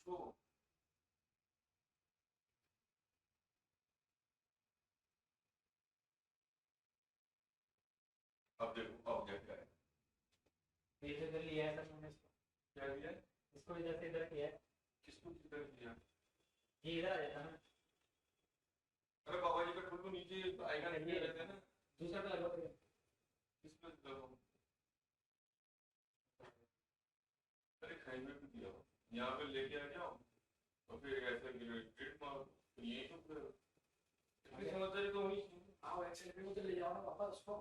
इसको। अब देखो अब क्या क्या है। ये इधर लिया है सर मैंने इसको। क्या दिया? इसको इधर से इधर किया है। किसको किधर दिया? ये इधर आ जाता है ना। अरे बाबा जी का ठुल्लू नीचे आएगा नहीं ये रहते हैं ना। दूसरा पे लगा फिर। किस पे लगाऊं? अरे कहीं पे भी दिया हो। यहाँ पे लेके आ जाओ और फिर ऐसे ग्रेड मारो तो ये तो फिर इतनी समझदारी तो होनी चाहिए। आओ एक्सेल पे तो ले जाओ ना पापा उसको।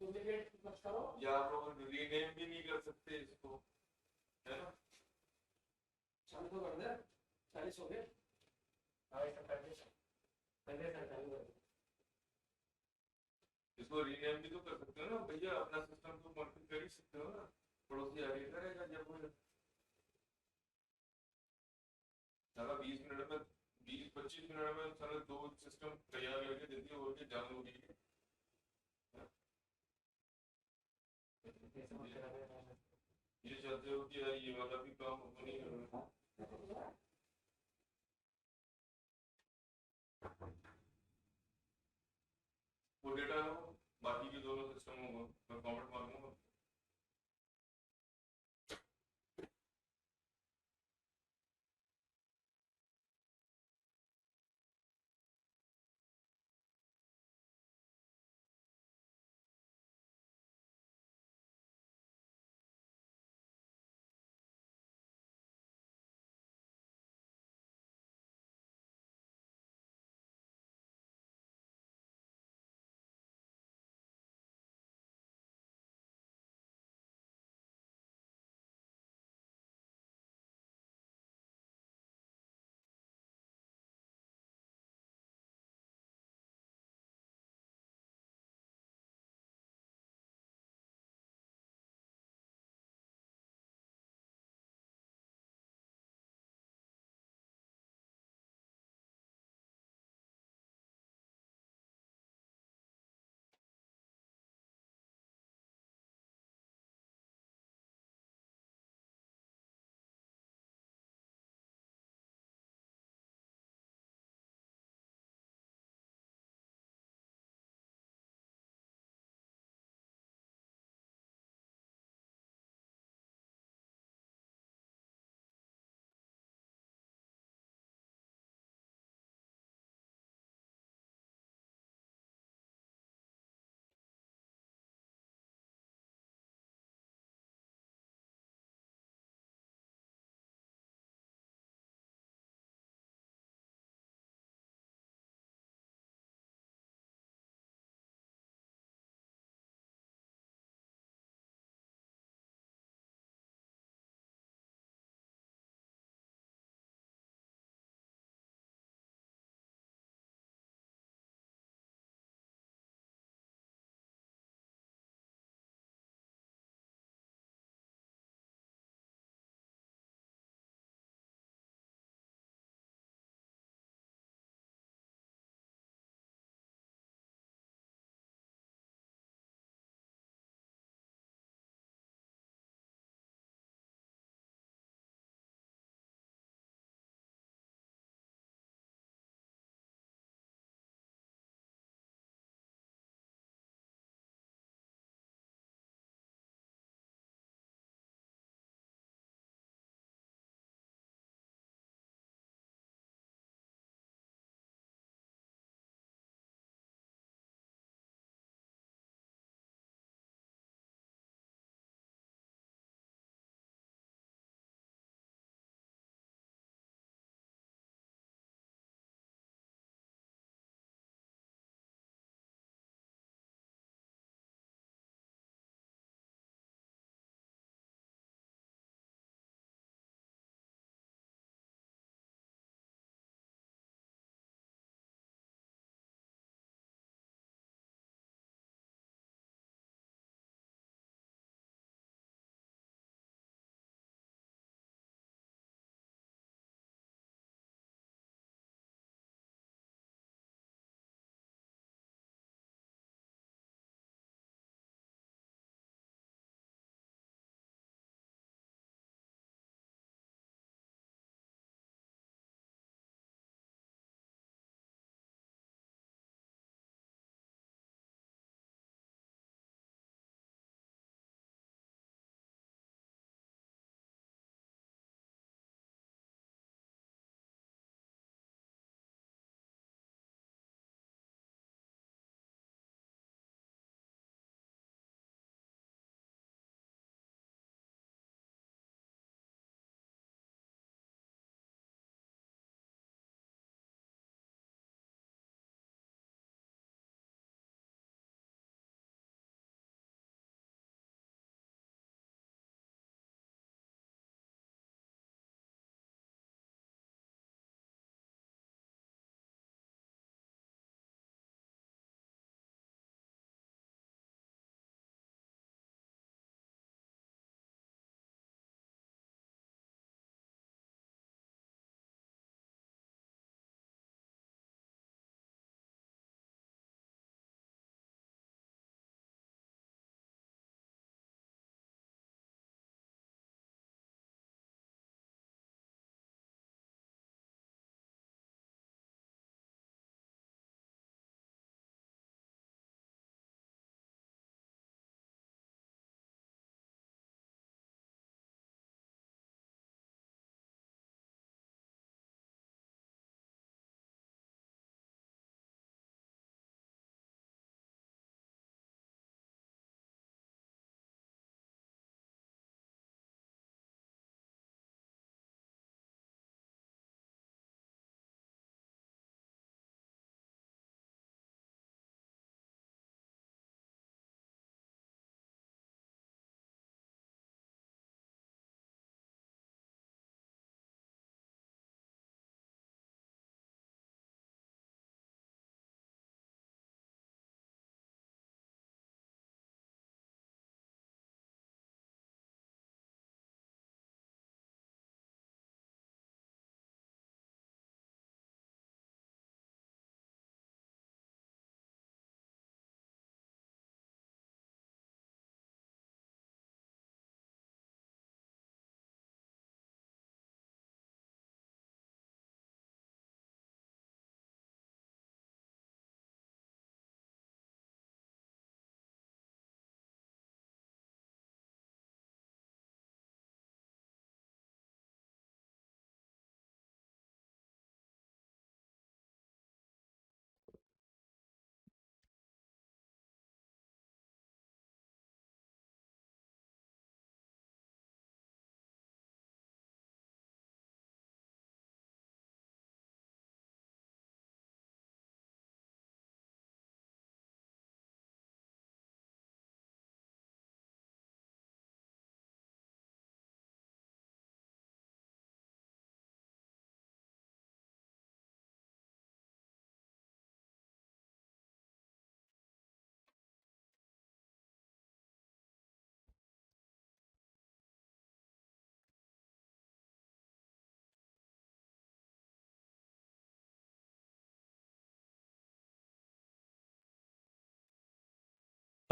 डुप्लीकेट मत करो। या आप लोग रीनेम भी नहीं कर सकते इसको, है ना? चालू तो कर दे। 40 हो गए। हाँ इसका कर दे सर। कर दे सर चालू कर दे। इसको रीनेम भी तो कर सकते हो ना भैया, अपना सिस्टम तो मॉडिफाई कर ही सकते हो ना। पड़ोसी आगे करेगा जब वो साला 20 मिनट में 20-25 मिनट में साला 2 सिस्टम तैयार करके दे दिए और के जान होगी। ये चाहते हो कि यार ये वाला भी काम हो नहीं करना। वो डेटा लो, बाकी के दोनों सिस्टम होगा, मैं कमेंट मारूंगा।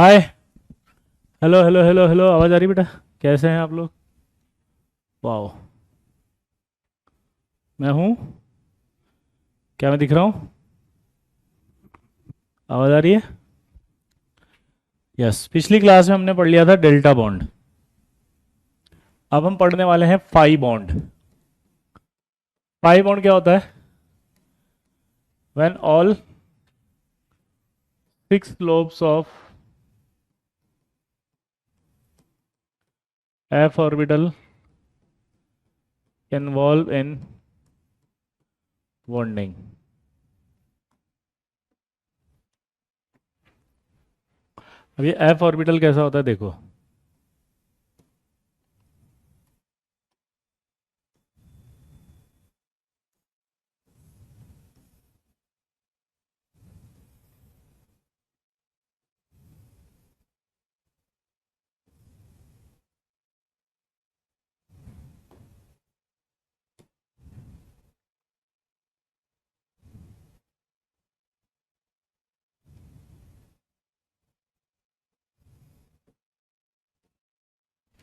हाय। हेलो हेलो हेलो हेलो, आवाज़ आ रही बेटा? कैसे हैं आप लोग? वाओ। मैं हूँ। क्या मैं दिख रहा हूँ? आवाज़ आ रही है? यस, पिछली क्लास में हमने पढ़ लिया था डेल्टा बॉन्ड। अब हम पढ़ने वाले हैं पाई बॉन्ड। पाई बॉन्ड क्या होता है? When all 6 lobes of f orbital involve in bonding। अब ये f ऑर्बिटल कैसा होता है देखो।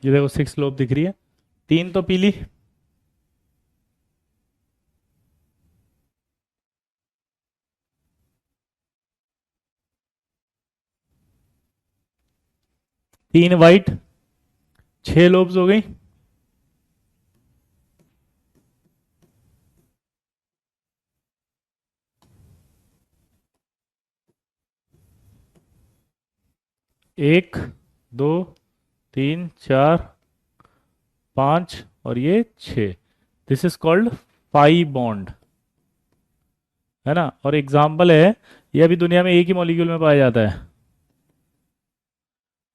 ये देखो 6 लोब दिख रही है, 3 तो पीली, तीन वाइट, 6 लोब्स हो गई। एक, दो, तीन, चार, पांच और ये 6। This is called pi bond, है ना। और एग्जाम्पल है, ये अभी दुनिया में एक ही मॉलिक्यूल में पाया जाता है,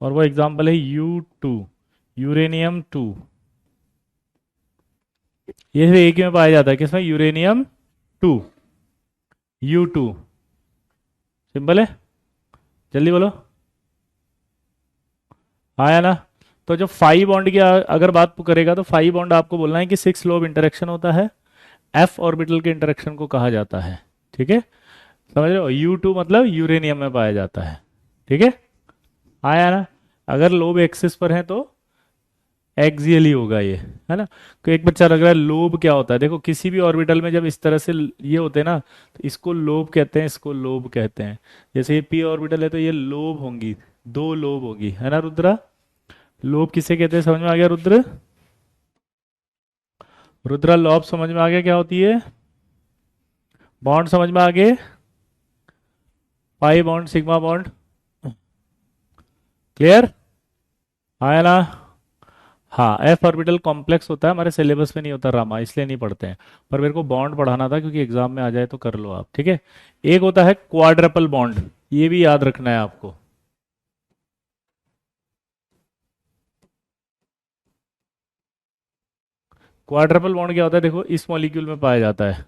और वो एग्जाम्पल है U2, यूरेनियम 2। ये सिर्फ एक ही में पाया जाता है, किसमें? Uranium 2, U2। सिंपल है, जल्दी बोलो। आया ना। तो जो फाई बॉन्ड की अगर बात करेगा तो फाई बॉन्ड आपको बोलना है कि 6 लोब इंटरेक्शन होता है, एफ ऑर्बिटल के इंटरेक्शन को कहा जाता है। ठीक है, समझ रहे हो? U2 मतलब यूरेनियम में पाया जाता है। ठीक है, आया ना। अगर लोब एक्सिस पर है तो एक्सियल ही होगा ये, है ना। तो एक बच्चा लग रहा है लोब क्या होता है, देखो किसी भी ऑर्बिटल में जब इस तरह से ये होते हैं ना, तो इसको लोब कहते हैं, इसको लोब कहते हैं। जैसे ये पी ऑर्बिटल है तो ये लोब होंगी, 2 लोब होगी, है ना रुद्रा। लोब किसे कहते हैं, समझ में आ गया रुद्र? रुद्रा लॉब समझ में आ गया क्या होती है? बॉन्ड समझ में आ गए? Pi bond, sigma bond, clear? आया ना। हाँ, एफ ऑर्बिटल कॉम्प्लेक्स होता है, हमारे सिलेबस में नहीं होता रामा, इसलिए नहीं पढ़ते हैं। पर मेरे को बॉन्ड पढ़ाना था क्योंकि एग्जाम में आ जाए तो कर लो आप। ठीक है, एक होता है क्वाड्रपल बॉन्ड, ये भी याद रखना है आपको। क्वाड्रपल बॉन्ड क्या होता है, देखो इस मॉलिक्यूल में पाया जाता है।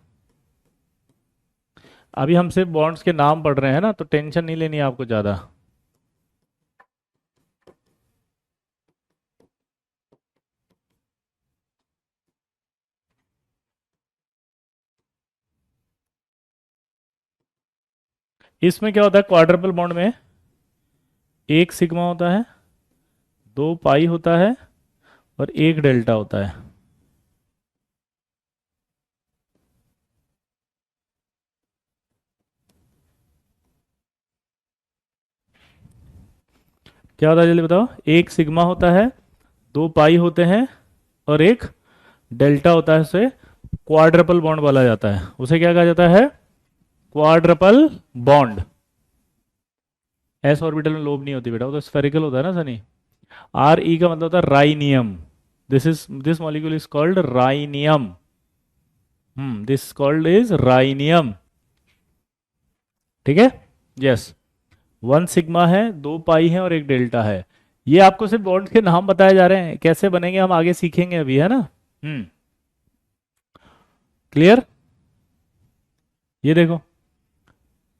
अभी हम सिर्फ बॉन्ड्स के नाम पढ़ रहे हैं ना, तो टेंशन नहीं लेनी है आपको ज़्यादा। इसमें क्या होता है क्वाड्रपल बॉन्ड में? एक सिग्मा होता है, 2 पाई होता है और एक डेल्टा होता है। क्या होता है जल्दी बताओ? एक सिग्मा होता है, 2 पाई होते हैं और एक डेल्टा होता है। उसे क्वाड्रपल बॉन्ड बोला जाता है। उसे क्या कहा जाता है? Quadruple bond. एस ऑर्बिटल में लोब नहीं होती बेटा, वो तो स्फेरिकल होता है ना सनी। आर ई का मतलब होता है rhenium. This molecule is called rhenium. This called is rhenium. ठीक है, यस। 1 सिग्मा है, 2 पाई है और एक डेल्टा है। ये आपको सिर्फ बॉन्ड के नाम बताए जा रहे हैं, कैसे बनेंगे हम आगे सीखेंगे अभी, है ना। क्लियर? ये देखो,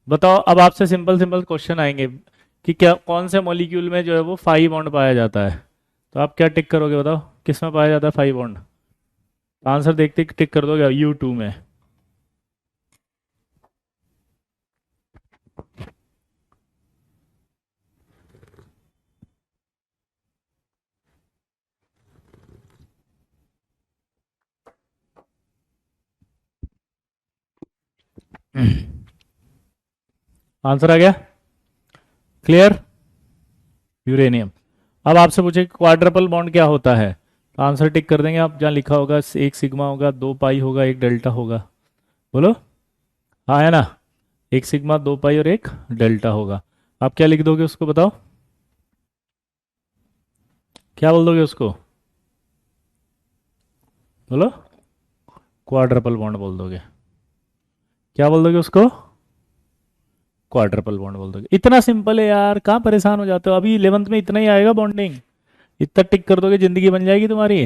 बताओ अब आपसे सिंपल सिंपल क्वेश्चन आएंगे कि क्या कौन से मॉलिक्यूल में जो है वो फाई बॉन्ड पाया जाता है। तो आप क्या टिक करोगे बताओ, किस में पाया जाता है फाई बॉन्ड? आंसर देखते ही टिक कर दोगे, U2 में। आंसर आ गया? क्लियर? यूरेनियम। अब आपसे पूछे क्वाड्रपल बॉन्ड क्या होता है, तो आंसर टिक कर देंगे आप, जहाँ लिखा होगा एक सिग्मा होगा, दो पाई होगा, एक डेल्टा होगा। बोलो हाँ है ना, एक सिग्मा, दो पाई और एक डेल्टा होगा। आप क्या लिख दोगे उसको, बताओ क्या बोल दोगे उसको? बोलो। क्वाड्रपल बॉन्ड बोल दोगे। क्या बोल दोगे उसको? क्वाड्रपल बॉन्ड बोल दोगे। इतना सिंपल है यार, कहाँ परेशान हो जाते हो? अभी 11th में इतना ही आएगा बॉन्डिंग, इतना टिक कर दोगे जिंदगी बन जाएगी तुम्हारी।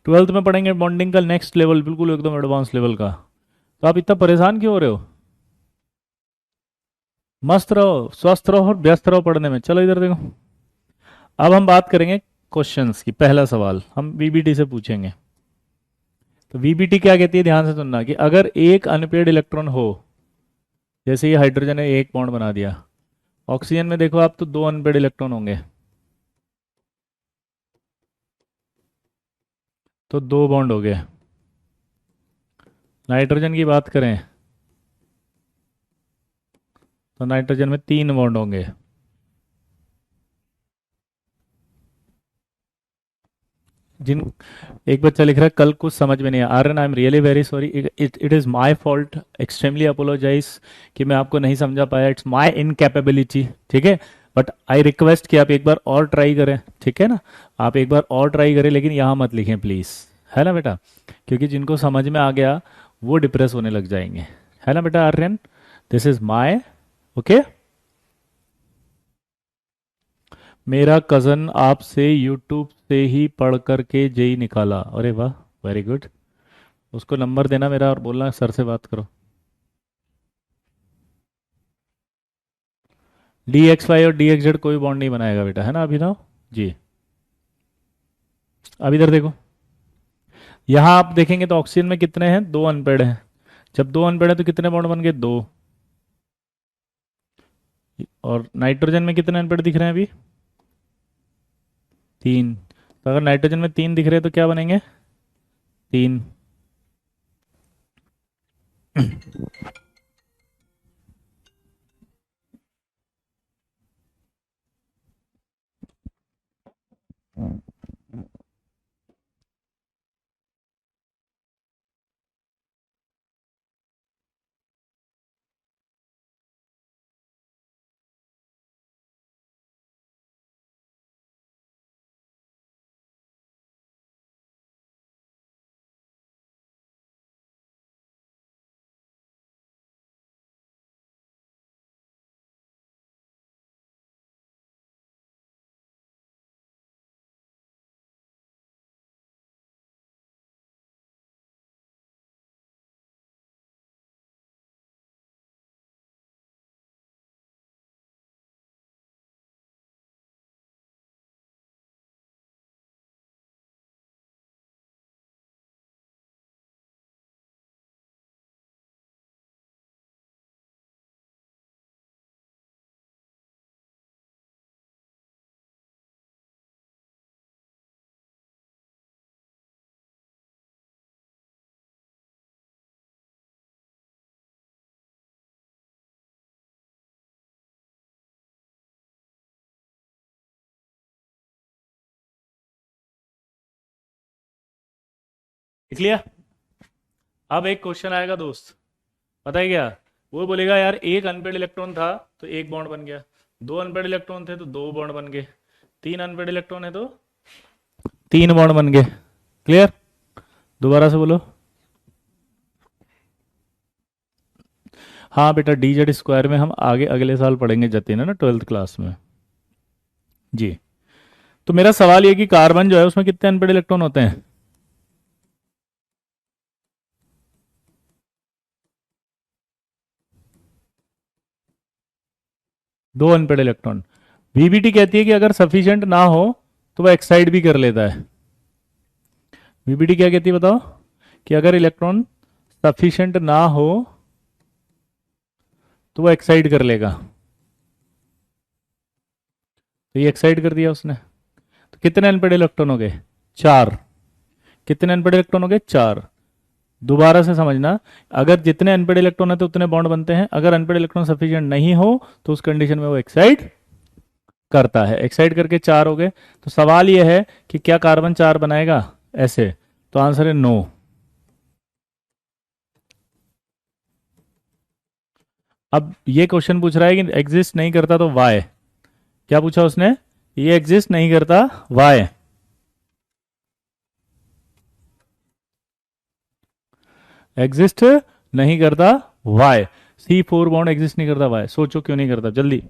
12th में पढ़ेंगे बॉन्डिंग का नेक्स्ट लेवल, बिल्कुल एकदम एडवांस लेवल का। तो आप इतना परेशान क्यों हो रहे हो? मस्त रहो, स्वस्थ रहो और व्यस्त रहो पढ़ने में। चलो इधर देखो, अब हम बात करेंगे क्वेश्चंस की। पहला सवाल हम वीबीटी से पूछेंगे। तो वीबीटी क्या कहती है, ध्यान से सुनना, कि अगर एक अनपेड इलेक्ट्रॉन हो, जैसे ये हाइड्रोजन ने एक बॉन्ड बना दिया, ऑक्सीजन में देखो आप तो दो अनपेड इलेक्ट्रॉन होंगे, तो दो बॉन्ड हो गए। नाइट्रोजन की बात करें तो नाइट्रोजन में तीन बॉन्ड होंगे। जिन एक बच्चा लिख रहा है कल कुछ समझ में नहीं आया। Aryan I am really very sorry, it is my fault, extremely apologize कि मैं आपको नहीं समझा पाया, इट्स माय इनकैपेबिलिटी, ठीक है। बट आई रिक्वेस्ट कि आप एक बार और ट्राई करें, ठीक है ना, आप एक बार और ट्राई करें, लेकिन यहाँ मत लिखें प्लीज़, है ना बेटा, क्योंकि जिनको समझ में आ गया वो डिप्रेस होने लग जाएंगे, है ना बेटा Aryan. This is my okay. मेरा कज़न आपसे यूट्यूब से ही पढ़ करके जेई निकाला, अरे वाह, वेरी गुड। उसको नंबर देना मेरा और बोलना सर से बात करो। डी एक्स वाई और डी एक्स जेड कोई बॉन्ड नहीं बनाएगा बेटा, है ना अभिनव जी। अब इधर देखो, यहाँ आप देखेंगे तो ऑक्सीजन में कितने हैं, दो अनपेड हैं। जब दो अनपेड है तो कितने बॉन्ड बन गए, दो। और नाइट्रोजन में कितने अनपेड दिख रहे हैं अभी, तीन। तो अगर नाइट्रोजन में तीन दिख रहे हैं तो क्या बनेंगे, तीन। देख लिया। अब एक क्वेश्चन आएगा दोस्त, पता है क्या, वो बोलेगा यार एक अनपेड इलेक्ट्रॉन था तो एक बॉन्ड बन गया, दो अनपेड इलेक्ट्रॉन थे तो दो बॉन्ड बन गए, तीन अनपेड इलेक्ट्रॉन है तो तीन बॉन्ड बन गए। क्लियर? दोबारा से बोलो। हाँ बेटा, डी जेड स्क्वायर में हम आगे अगले साल पढ़ेंगे जतिन, है ना, 12th क्लास में जी। तो मेरा सवाल ये कि कार्बन जो है उसमें कितने अनपेड इलेक्ट्रॉन होते हैं, दो अनपेड इलेक्ट्रॉन। वीबीटी कहती है कि अगर सफिशिएंट ना हो तो वह एक्साइड भी कर लेता है। वीबीटी क्या कहती है बताओ, कि अगर इलेक्ट्रॉन सफिशिएंट ना हो तो वो एक्साइड कर लेगा। तो ये एक्साइड कर दिया उसने, तो कितने अनपेड इलेक्ट्रॉन हो गए, चार। कितने अनपेड इलेक्ट्रॉन हो गए, चार। दोबारा से समझना, अगर जितने अनपेड इलेक्ट्रॉन है तो उतने बॉन्ड बनते हैं, अगर अनपेड इलेक्ट्रॉन सफिशिएंट नहीं हो तो उस कंडीशन में वो एक्साइड करता है। एक्साइड करके 4 हो गए। तो सवाल यह है कि क्या कार्बन 4 बनाएगा ऐसे, तो आंसर है नो। अब ये क्वेश्चन पूछ रहा है कि एग्जिस्ट नहीं करता तो वाई, क्या पूछा उसने, ये एग्जिस्ट नहीं करता वाई, एग्जिस्ट नहीं करता वाई, C4 बॉन्ड एग्जिस्ट नहीं करता वाई, सोचो क्यों नहीं करता जल्दी।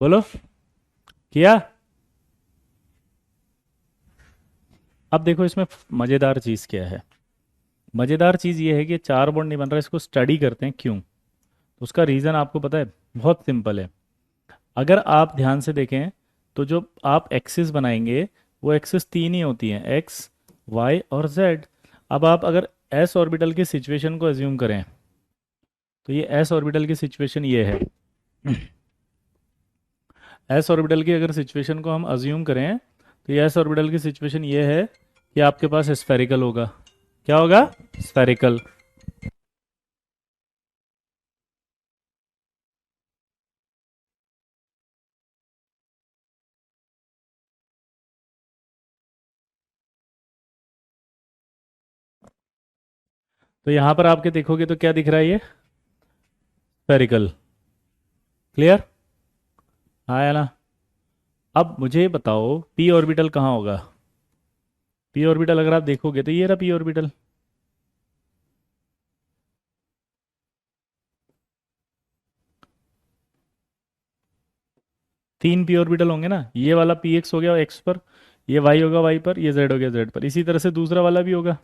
बोलो किया। अब देखो इसमें मजेदार चीज क्या है, मजेदार चीज ये है कि 4 बॉन्ड नहीं बन रहा, इसको स्टडी करते हैं क्यों। तो उसका रीजन आपको पता है, बहुत सिंपल है। अगर आप ध्यान से देखें तो जो आप एक्सिस बनाएंगे वो एक्सिस 3 ही होती हैं, एक्स, वाई और जेड। अब आप अगर एस ऑर्बिटल की सिचुएशन को एज्यूम करें, तो ये एस ऑर्बिटल की सिचुएशन ये है। एस ऑर्बिटल की अगर सिचुएशन को हम अज्यूम करें तो ये एस ऑर्बिटल की सिचुएशन ये है कि आपके पास स्फेरिकल होगा, क्या होगा, स्फेरिकल। तो यहां पर आपके देखोगे तो क्या दिख रहा है, ये स्फेरिकल। क्लियर आया ना। अब मुझे बताओ पी ऑर्बिटल कहाँ होगा। पी ऑर्बिटल अगर आप देखोगे तो ये रहा पी ऑर्बिटल, तीन पी ऑर्बिटल होंगे ना, ये वाला पी एक्स हो गया एक्स पर, ये वाई होगा वाई पर, ये जेड हो गया जेड पर। इसी तरह से दूसरा वाला भी होगा।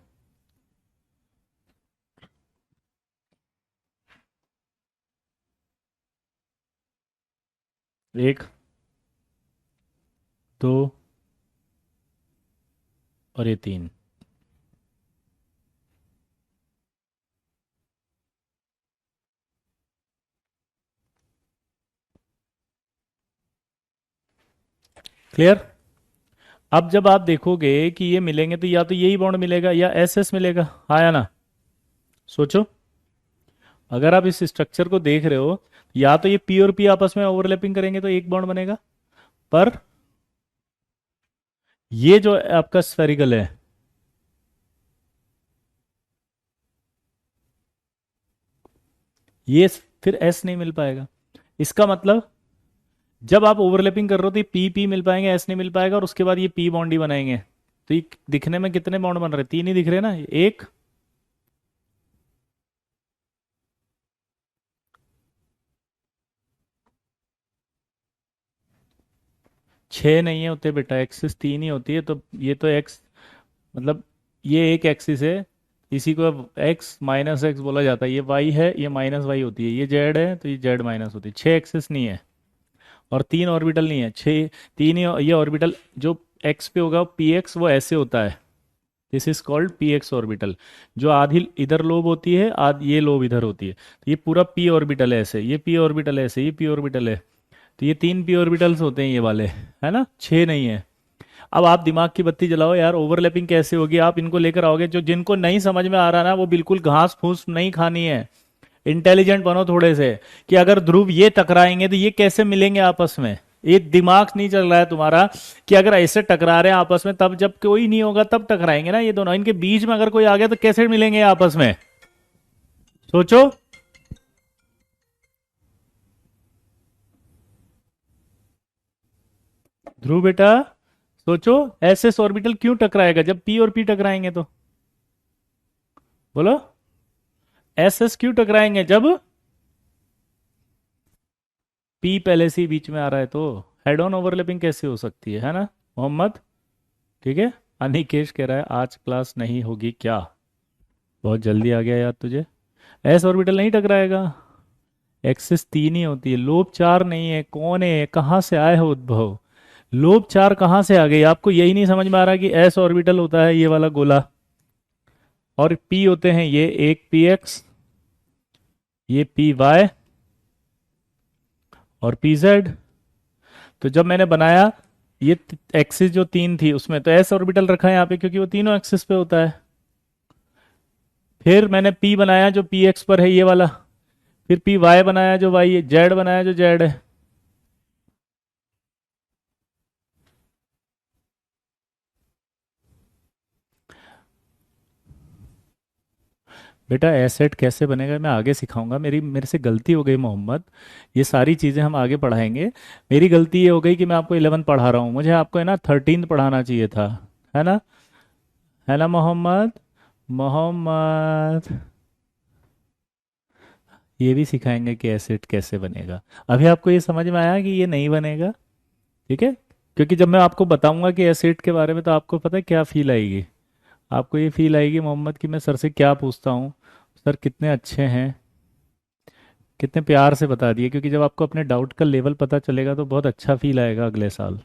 एक, दो, और ये तीन। क्लियर? अब जब आप देखोगे कि ये मिलेंगे तो या तो यही बॉन्ड मिलेगा या एस एस मिलेगा, हाँ या ना? सोचो, अगर आप इस स्ट्रक्चर को देख रहे हो, या तो ये पी और पी आपस में ओवरलैपिंग करेंगे तो एक बॉन्ड बनेगा, पर ये जो आपका स्फेरिकल है, ये फिर एस नहीं मिल पाएगा। इसका मतलब जब आप ओवरलैपिंग कर रहे हो तो ये पी पी मिल पाएंगे, एस नहीं मिल पाएगा, और उसके बाद ये पी बॉन्ड ही बनाएंगे। तो ये दिखने में कितने बॉन्ड बन रहे हैं? तीन ही दिख रहे हैं ना, एक, छः नहीं होते बेटा, एक्सिस तीन ही होती है। तो ये तो एक्स, मतलब ये एक एक्सिस है, इसी को एक्स माइनस एक्स बोला जाता है। ये वाई है, ये माइनस वाई होती है, ये जेड है तो ये जेड माइनस होती है। छः एक्सिस नहीं है और तीन ऑर्बिटल नहीं है, छः, तीन ही। ये ऑर्बिटल जो एक्स पे होगा पी एक्स, वो ऐसे होता है, this is called p x orbital. जो आधी इधर लोब होती है, आधी ये लोब इधर होती है, तो ये पूरा पी ऑर्बिटल है ऐसे, ये पी ऑर्बिटल है ऐसे, ये पी ऑर्बिटल है। तो ये तीन पी ऑर्बिटल्स होते हैं ये वाले, है ना, छः नहीं है। अब आप दिमाग की बत्ती जलाओ यार, ओवरलैपिंग कैसे होगी? आप इनको लेकर आओगे, जो जिनको नहीं समझ में आ रहा ना, वो बिल्कुल घास फूस नहीं खानी है, इंटेलिजेंट बनो थोड़े से, कि अगर ध्रुव ये टकराएंगे तो ये कैसे मिलेंगे आपस में। ये दिमाग नहीं चल रहा है तुम्हारा कि अगर ऐसे टकरा रहे हैं आपस में, तब जब कोई नहीं होगा तब टकराएंगे ना ये दोनों, इनके बीच में अगर कोई आ गया तो कैसे मिलेंगे आपस में? सोचो। ध्रुव बेटा सोचो, एस एस ऑर्बिटल क्यों टकराएगा जब पी और पी टकराएंगे? तो बोलो, एस एस क्यों टकराएंगे जब पी पहले से ही बीच में आ रहा है? तो हेड ऑन ओवरलैपिंग कैसे हो सकती है ना मोहम्मद? ठीक है। अनिकेश कह रहा है आज क्लास नहीं होगी क्या? बहुत जल्दी आ गया यार तुझे। एस ऑर्बिटल नहीं टकराएगा, एक्सिस तीन ही होती है, लोब चार नहीं है। कौन है, कहाँ से आए हो उद्भव? लोब चार कहाँ से आ गई? आपको यही नहीं समझ में आ रहा कि एस ऑर्बिटल होता है ये वाला गोला, और पी होते हैं ये, एक पी एक्स, ये पी वाई, और पी जेड। तो जब मैंने बनाया ये एक्सिस जो तीन थी उसमें तो एस ऑर्बिटल रखा है यहाँ पे, क्योंकि वो तीनों एक्सिस पे होता है। फिर मैंने पी बनाया जो पी एक्स पर है ये वाला, फिर पी वाई बनाया जो वाई है, जेड बनाया जो जेड है। बेटा एसेट कैसे बनेगा मैं आगे सिखाऊंगा, मेरे से गलती हो गई मोहम्मद, ये सारी चीज़ें हम आगे पढ़ाएंगे। मेरी गलती ये हो गई कि मैं आपको 11 पढ़ा रहा हूँ, मुझे आपको है ना 13 पढ़ाना चाहिए था, है ना? है ना मोहम्मद? मोहम्मद, ये भी सिखाएंगे कि एसिड कैसे बनेगा। अभी आपको ये समझ में आया कि ये नहीं बनेगा? ठीक है, क्योंकि जब मैं आपको बताऊंगा कि एसिड के बारे में तो आपको पता है क्या फील आएगी? आपको ये फील आएगी मोहम्मद कि मैं सर से क्या पूछता हूँ, सर कितने अच्छे हैं, कितने प्यार से बता दिए। क्योंकि जब आपको अपने डाउट का लेवल पता चलेगा तो बहुत अच्छा फील आएगा अगले साल।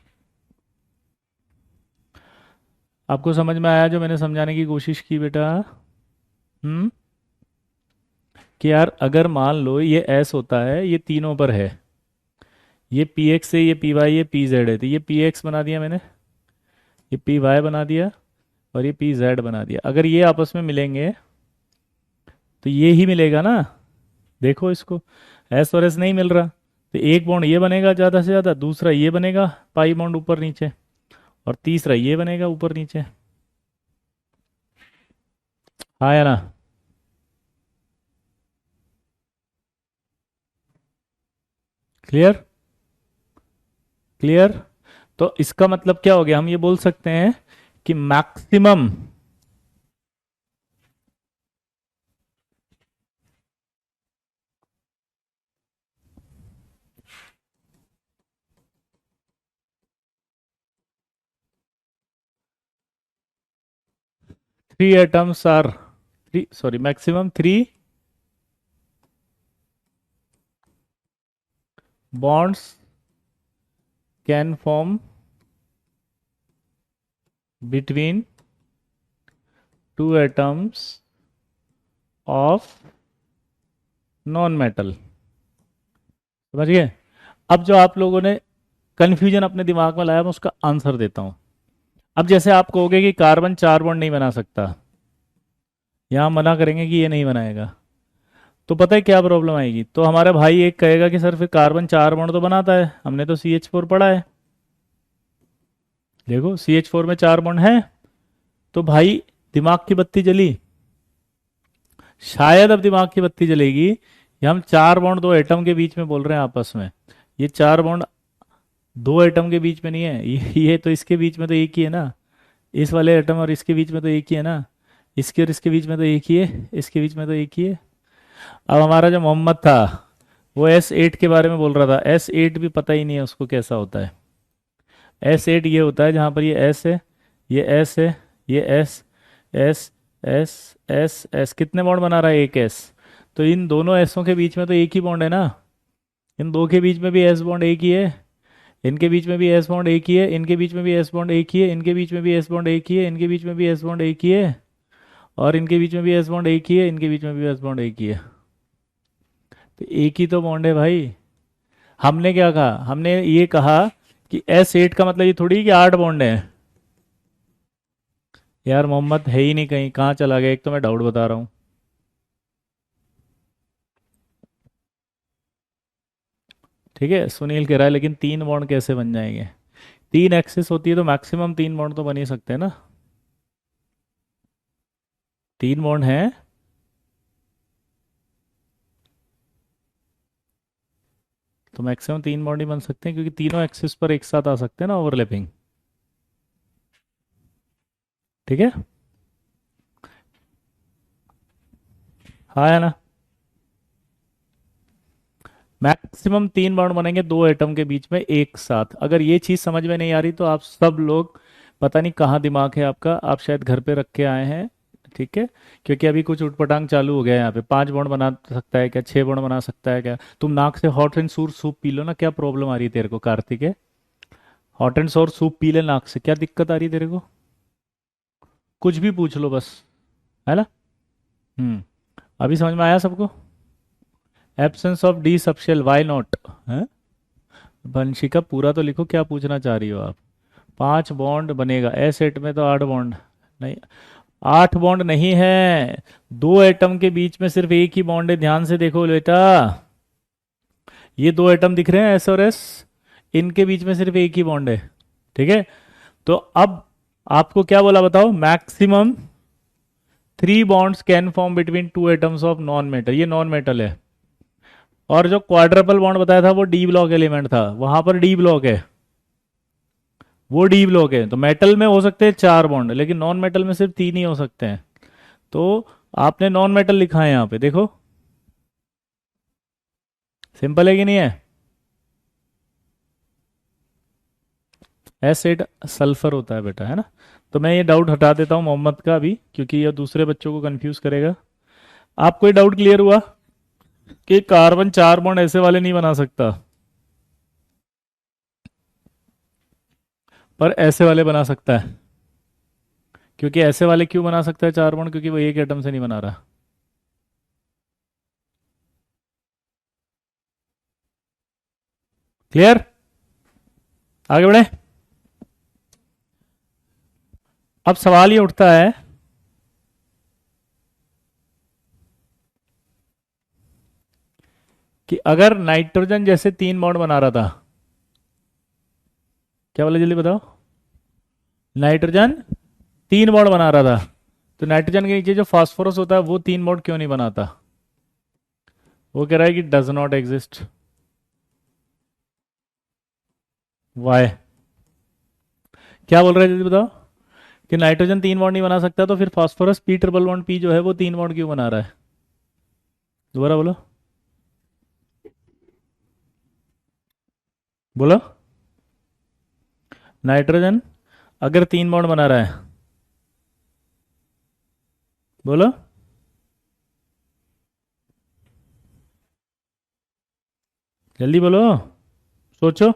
आपको समझ में आया जो मैंने समझाने की कोशिश की बेटा? हम्म, कि यार अगर मान लो ये एस होता है, ये तीनों पर है, ये पी एक्स से, ये पी वाई, ये पी जेड है, तो ये पी एक्स बना दिया मैंने, ये पी वाई बना दिया, और ये पी जेड बना दिया। अगर ये आपस में मिलेंगे तो ये ही मिलेगा ना। देखो इसको, एस और एस नहीं मिल रहा, तो एक बॉन्ड ये बनेगा ज़्यादा से ज़्यादा, दूसरा ये बनेगा पाई बॉन्ड ऊपर नीचे, और तीसरा ये बनेगा ऊपर नीचे। हाँ या ना? क्लियर? क्लियर? तो इसका मतलब क्या हो गया? हम ये बोल सकते हैं कि maximum, 3 atoms are maximum 3 bonds can form between 2 atoms of non metal. समझ गए? अब जो आप लोगों ने कंफ्यूजन अपने दिमाग में लाया, मैं उसका आंसर देता हूं। अब जैसे आप कहोगे कि कार्बन 4 बॉन्ड नहीं बना सकता, यहां मना करेंगे कि ये नहीं बनाएगा, तो पता है क्या प्रॉब्लम आएगी? तो हमारा भाई एक कहेगा कि सर फिर कार्बन 4 बॉन्ड तो बनाता है, हमने तो CH4 पढ़ा है, देखो CH4 में 4 बॉन्ड है। तो भाई दिमाग की बत्ती जली, शायद अब दिमाग की बत्ती जलेगी। ये हम 4 बॉन्ड 2 एटम के बीच में बोल रहे हैं आपस में, ये 4 बॉन्ड 2 एटम के बीच में नहीं है, ये तो इसके बीच में तो एक ही है ना, इस वाले एटम और इसके बीच में तो एक ही है ना, इसके और इसके बीच में तो एक ही है, इसके बीच में तो एक ही है। अब हमारा जो मोहम्मद था वो S8 के बारे में बोल रहा था, S8 भी पता ही नहीं है उसको कैसा होता है। S8 ये होता है जहाँ पर ये S है, ये S है, ये S S S S S कितने बॉन्ड बना रहा है? एक S। तो इन दोनों एसों के बीच में तो एक ही बॉन्ड है ना, इन दो के बीच में भी S बॉन्ड एक ही है, इनके बीच में भी S बॉन्ड एक ही है, इनके बीच में भी S बॉन्ड एक ही है, इनके बीच में भी S बॉन्ड एक ही है, इनके बीच में भी S बॉन्ड एक ही है, और इनके बीच में भी S बॉन्ड एक ही है, इनके बीच में भी S बॉन्ड एक ही है। तो एक ही तो बॉन्ड है भाई। हमने क्या कहा? हमने ये कहा कि S8 का मतलब ये थोड़ी कि 8 बॉन्ड है। यार मोहम्मद है ही नहीं कहीं, कहाँ चला गया? एक तो मैं डाउट बता रहा हूँ। ठीक है, सुनील कह रहा है लेकिन 3 बॉन्ड कैसे बन जाएंगे? 3 एक्सिस होती है तो मैक्सिमम 3 बॉन्ड तो बन ही सकते हैं ना। 3 बॉन्ड है तो मैक्सिमम 3 बॉन्ड ही बन सकते हैं, क्योंकि तीनों एक्सिस पर एक साथ आ सकते हैं ना, ओवरलैपिंग। ठीक है, हाँ है ना? मैक्सिमम 3 बॉन्ड बनेंगे 2 एटम के बीच में एक साथ। अगर ये चीज़ समझ में नहीं आ रही तो आप सब लोग, पता नहीं कहाँ दिमाग है आपका, आप शायद घर पे रख के आए हैं। ठीक है, क्योंकि अभी कुछ उटपटांग चालू हो गया है यहाँ पे। 5 बॉन्ड बना सकता है क्या? 6 बॉन्ड बना सकता है क्या? तुम नाक से हॉट एंड सूर सूप पी लो ना, क्या प्रॉब्लम आ रही है तेरे को कार्तिक है? हॉट एंड सोर सूप पी ले नाक से, क्या दिक्कत आ रही है तेरे को? कुछ भी पूछ लो बस, है ना? अभी समझ में आया सबको? Absence of d subshell, why not है? वंशिका पूरा तो लिखो, क्या पूछना चाह रही हो आप? 5 बॉन्ड बनेगा, S8 में तो 8 बॉन्ड नहीं, 8 बॉन्ड नहीं है। 2 एटम के बीच में सिर्फ एक ही बॉन्ड है, ध्यान से देखो बेटा। ये 2 एटम दिख रहे हैं S और S, इनके बीच में सिर्फ एक ही बॉन्ड है। ठीक है, तो अब आपको क्या बोला बताओ? Maximum 3 bonds can form between 2 atoms of non metal, ये नॉन मेटल है। और जो क्वाड्रपल बॉन्ड बताया था वो डी ब्लॉक एलिमेंट था, वहां पर डी ब्लॉक है, वो डी ब्लॉक है। तो मेटल में हो सकते हैं 4 बॉन्ड, लेकिन नॉन मेटल में सिर्फ 3 ही हो सकते हैं। तो आपने नॉन मेटल लिखा है यहाँ पे, देखो सिंपल है कि नहीं है? एसिड सल्फर होता है बेटा, है ना? तो मैं ये डाउट हटा देता हूँ मोहम्मद का भी, क्योंकि ये दूसरे बच्चों को कंफ्यूज करेगा। आपको ये डाउट क्लियर हुआ कि कार्बन 4 बॉन्ड ऐसे वाले नहीं बना सकता, पर ऐसे वाले बना सकता है? क्योंकि ऐसे वाले क्यों बना सकता है 4 बॉन्ड? क्योंकि वो एक एटम से नहीं बना रहा। क्लियर? आगे बढ़े। अब सवाल ये उठता है कि अगर नाइट्रोजन जैसे 3 बॉन्ड बना रहा था, क्या बोले जल्दी बताओ? नाइट्रोजन 3 बॉन्ड बना रहा था, तो नाइट्रोजन के नीचे जो फास्फोरस होता है वो 3 बॉन्ड क्यों नहीं बनाता? वो कह रहा है कि डज नॉट एग्जिस्ट। वाई? क्या बोल रहे हैं जल्दी बताओ? कि नाइट्रोजन 3 बॉन्ड नहीं बना सकता, तो फिर phosphorus P triple bond P जो है वो 3 बॉन्ड क्यों बना रहा है? दोबारा बोलो, बोलो। नाइट्रोजन अगर 3 बॉन्ड बना रहा है बोलो। जल्दी बोलो, सोचो।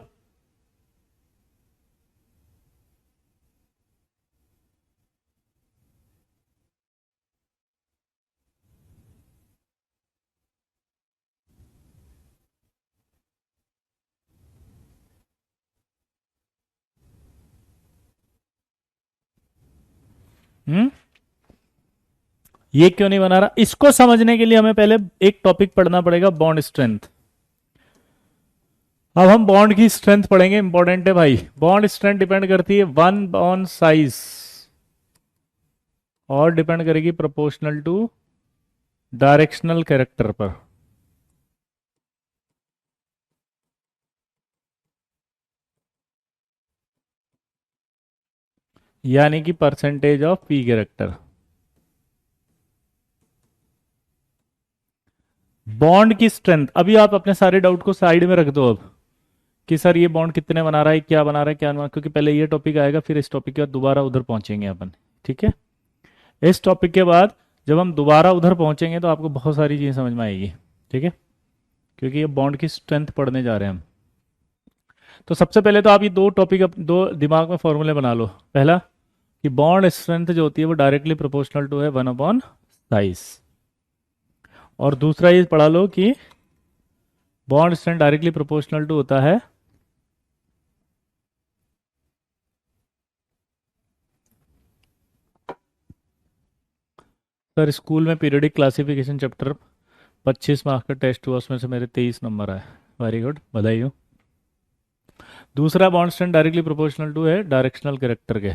हम्म, ये क्यों नहीं बना रहा, इसको समझने के लिए हमें पहले एक टॉपिक पढ़ना पड़ेगा, बॉन्ड स्ट्रेंथ। अब हम बॉन्ड की स्ट्रेंथ पढ़ेंगे, इंपॉर्टेंट है भाई। बॉन्ड स्ट्रेंथ डिपेंड करती है वन ऑन साइज और डिपेंड करेगी प्रोपोर्शनल टू डायरेक्शनल कैरेक्टर पर। यानी कि percentage of P character. Bond की स्ट्रेंथ, अभी आप अपने सारे डाउट को साइड में रख दो अब, कि सर ये बॉन्ड कितने बना रहा है, क्या बना रहा है, क्या बना, क्योंकि पहले ये टॉपिक आएगा, फिर इस टॉपिक के बाद दोबारा उधर पहुंचेंगे अपन। ठीक है, इस टॉपिक के बाद जब हम दोबारा उधर पहुंचेंगे तो आपको बहुत सारी चीजें समझ में आएगी। ठीक है, क्योंकि ये बॉन्ड की स्ट्रेंथ पढ़ने जा रहे हैं हम। तो सबसे पहले तो आप ये दो टॉपिक, दो दिमाग में फॉर्मूले बना लो। पहला कि बॉन्ड स्ट्रेंथ जो होती है वो डायरेक्टली प्रोपोर्शनल टू है वन अपॉन साइज, और दूसरा ये पढ़ा लो कि bond strength directly proportional to होता है सर स्कूल में पीरियडिक क्लासिफिकेशन चैप्टर 25 मार्क्स का टेस्ट हुआ, उसमें से मेरे 23 नंबर आए, वेरी गुड, बधाई हो। दूसरा bond strength directly proportional to है डायरेक्शनल कैरेक्टर के,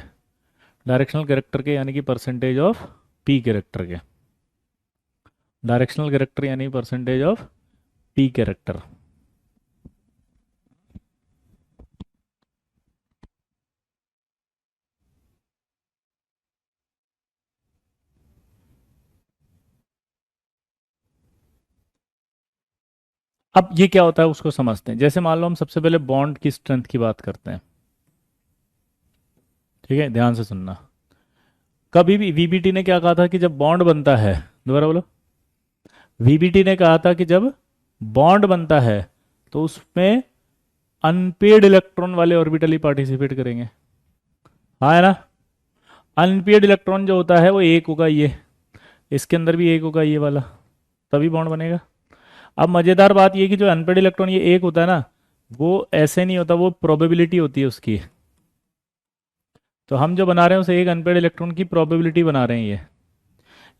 डायरेक्शनल कैरेक्टर के यानी कि परसेंटेज ऑफ पी कैरेक्टर के, डायरेक्शनल कैरेक्टर यानी परसेंटेज ऑफ पी कैरेक्टर। अब ये क्या होता है उसको समझते हैं। जैसे मान लो हम सबसे पहले बॉन्ड की स्ट्रेंथ की बात करते हैं। ठीक है, ध्यान से सुनना। कभी भी वीबीटी ने क्या कहा था कि जब बॉन्ड बनता है, दोबारा बोलो, वीबीटी ने कहा था कि जब बॉन्ड बनता है तो उसमें अनपेड इलेक्ट्रॉन वाले ऑर्बिटल ही पार्टिसिपेट करेंगे। हाँ है ना, अनपेड इलेक्ट्रॉन जो होता है वो एक होगा, ये इसके अंदर भी एक होगा ये वाला, तभी बॉन्ड बनेगा। अब मजेदार बात ये कि जो अनपेड इलेक्ट्रॉन ये एक होता है ना, वो ऐसे नहीं होता, वो प्रोबेबिलिटी होती है उसकी। तो हम जो बना रहे हैं उसे एक अनपेड इलेक्ट्रॉन की प्रोबेबिलिटी बना रहे हैं।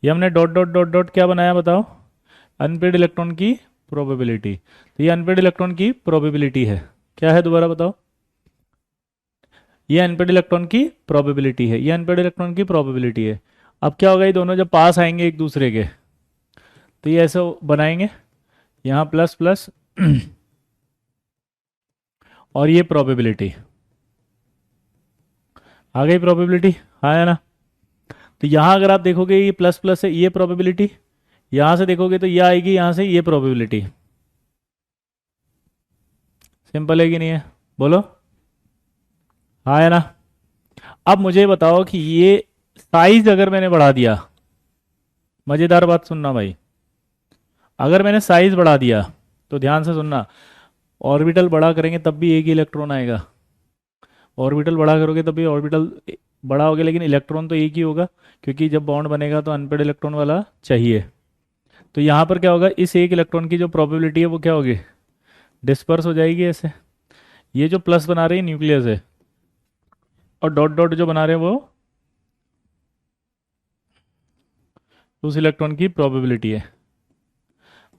ये हमने डॉट डॉट डॉट डॉट क्या बनाया बताओ, अनपेड इलेक्ट्रॉन की प्रोबेबिलिटी। तो ये अनपेड इलेक्ट्रॉन की प्रोबेबिलिटी है, क्या है दोबारा बताओ, ये अनपेड इलेक्ट्रॉन की प्रोबेबिलिटी है, ये अनपेड इलेक्ट्रॉन की प्रोबेबिलिटी है। अब क्या होगा, ये दोनों जब पास आएंगे एक दूसरे के तो ये ऐसे बनाएंगे, यहाँ प्लस प्लस और ये प्रोबेबिलिटी आ गई, प्रोबेबिलिटी हाँ है ना। तो यहाँ अगर आप देखोगे ये प्लस प्लस है, ये प्रोबेबिलिटी, यहाँ से देखोगे तो ये आएगी, यहाँ से ये प्रोबेबिलिटी। सिंपल है कि नहीं है, बोलो हाँ है ना। अब मुझे बताओ कि ये साइज अगर मैंने बढ़ा दिया, मजेदार बात सुनना भाई, अगर मैंने साइज बढ़ा दिया तो ध्यान से सुनना, ऑर्बिटल बड़ा करेंगे तब भी एक ही इलेक्ट्रॉन आएगा, ऑर्बिटल बड़ा करोगे तब भी ऑर्बिटल बड़ा होगा, लेकिन इलेक्ट्रॉन तो एक ही होगा, क्योंकि जब बॉन्ड बनेगा तो अनपेड इलेक्ट्रॉन वाला चाहिए। तो यहाँ पर क्या होगा, इस एक इलेक्ट्रॉन की जो प्रोबेबिलिटी है वो क्या होगी, डिस्पर्स हो जाएगी ऐसे। ये जो प्लस बना रहे हैं न्यूक्लियस है, और डॉट डॉट जो बना रहे हैं वो उस इलेक्ट्रॉन की प्रोबेबिलिटी है।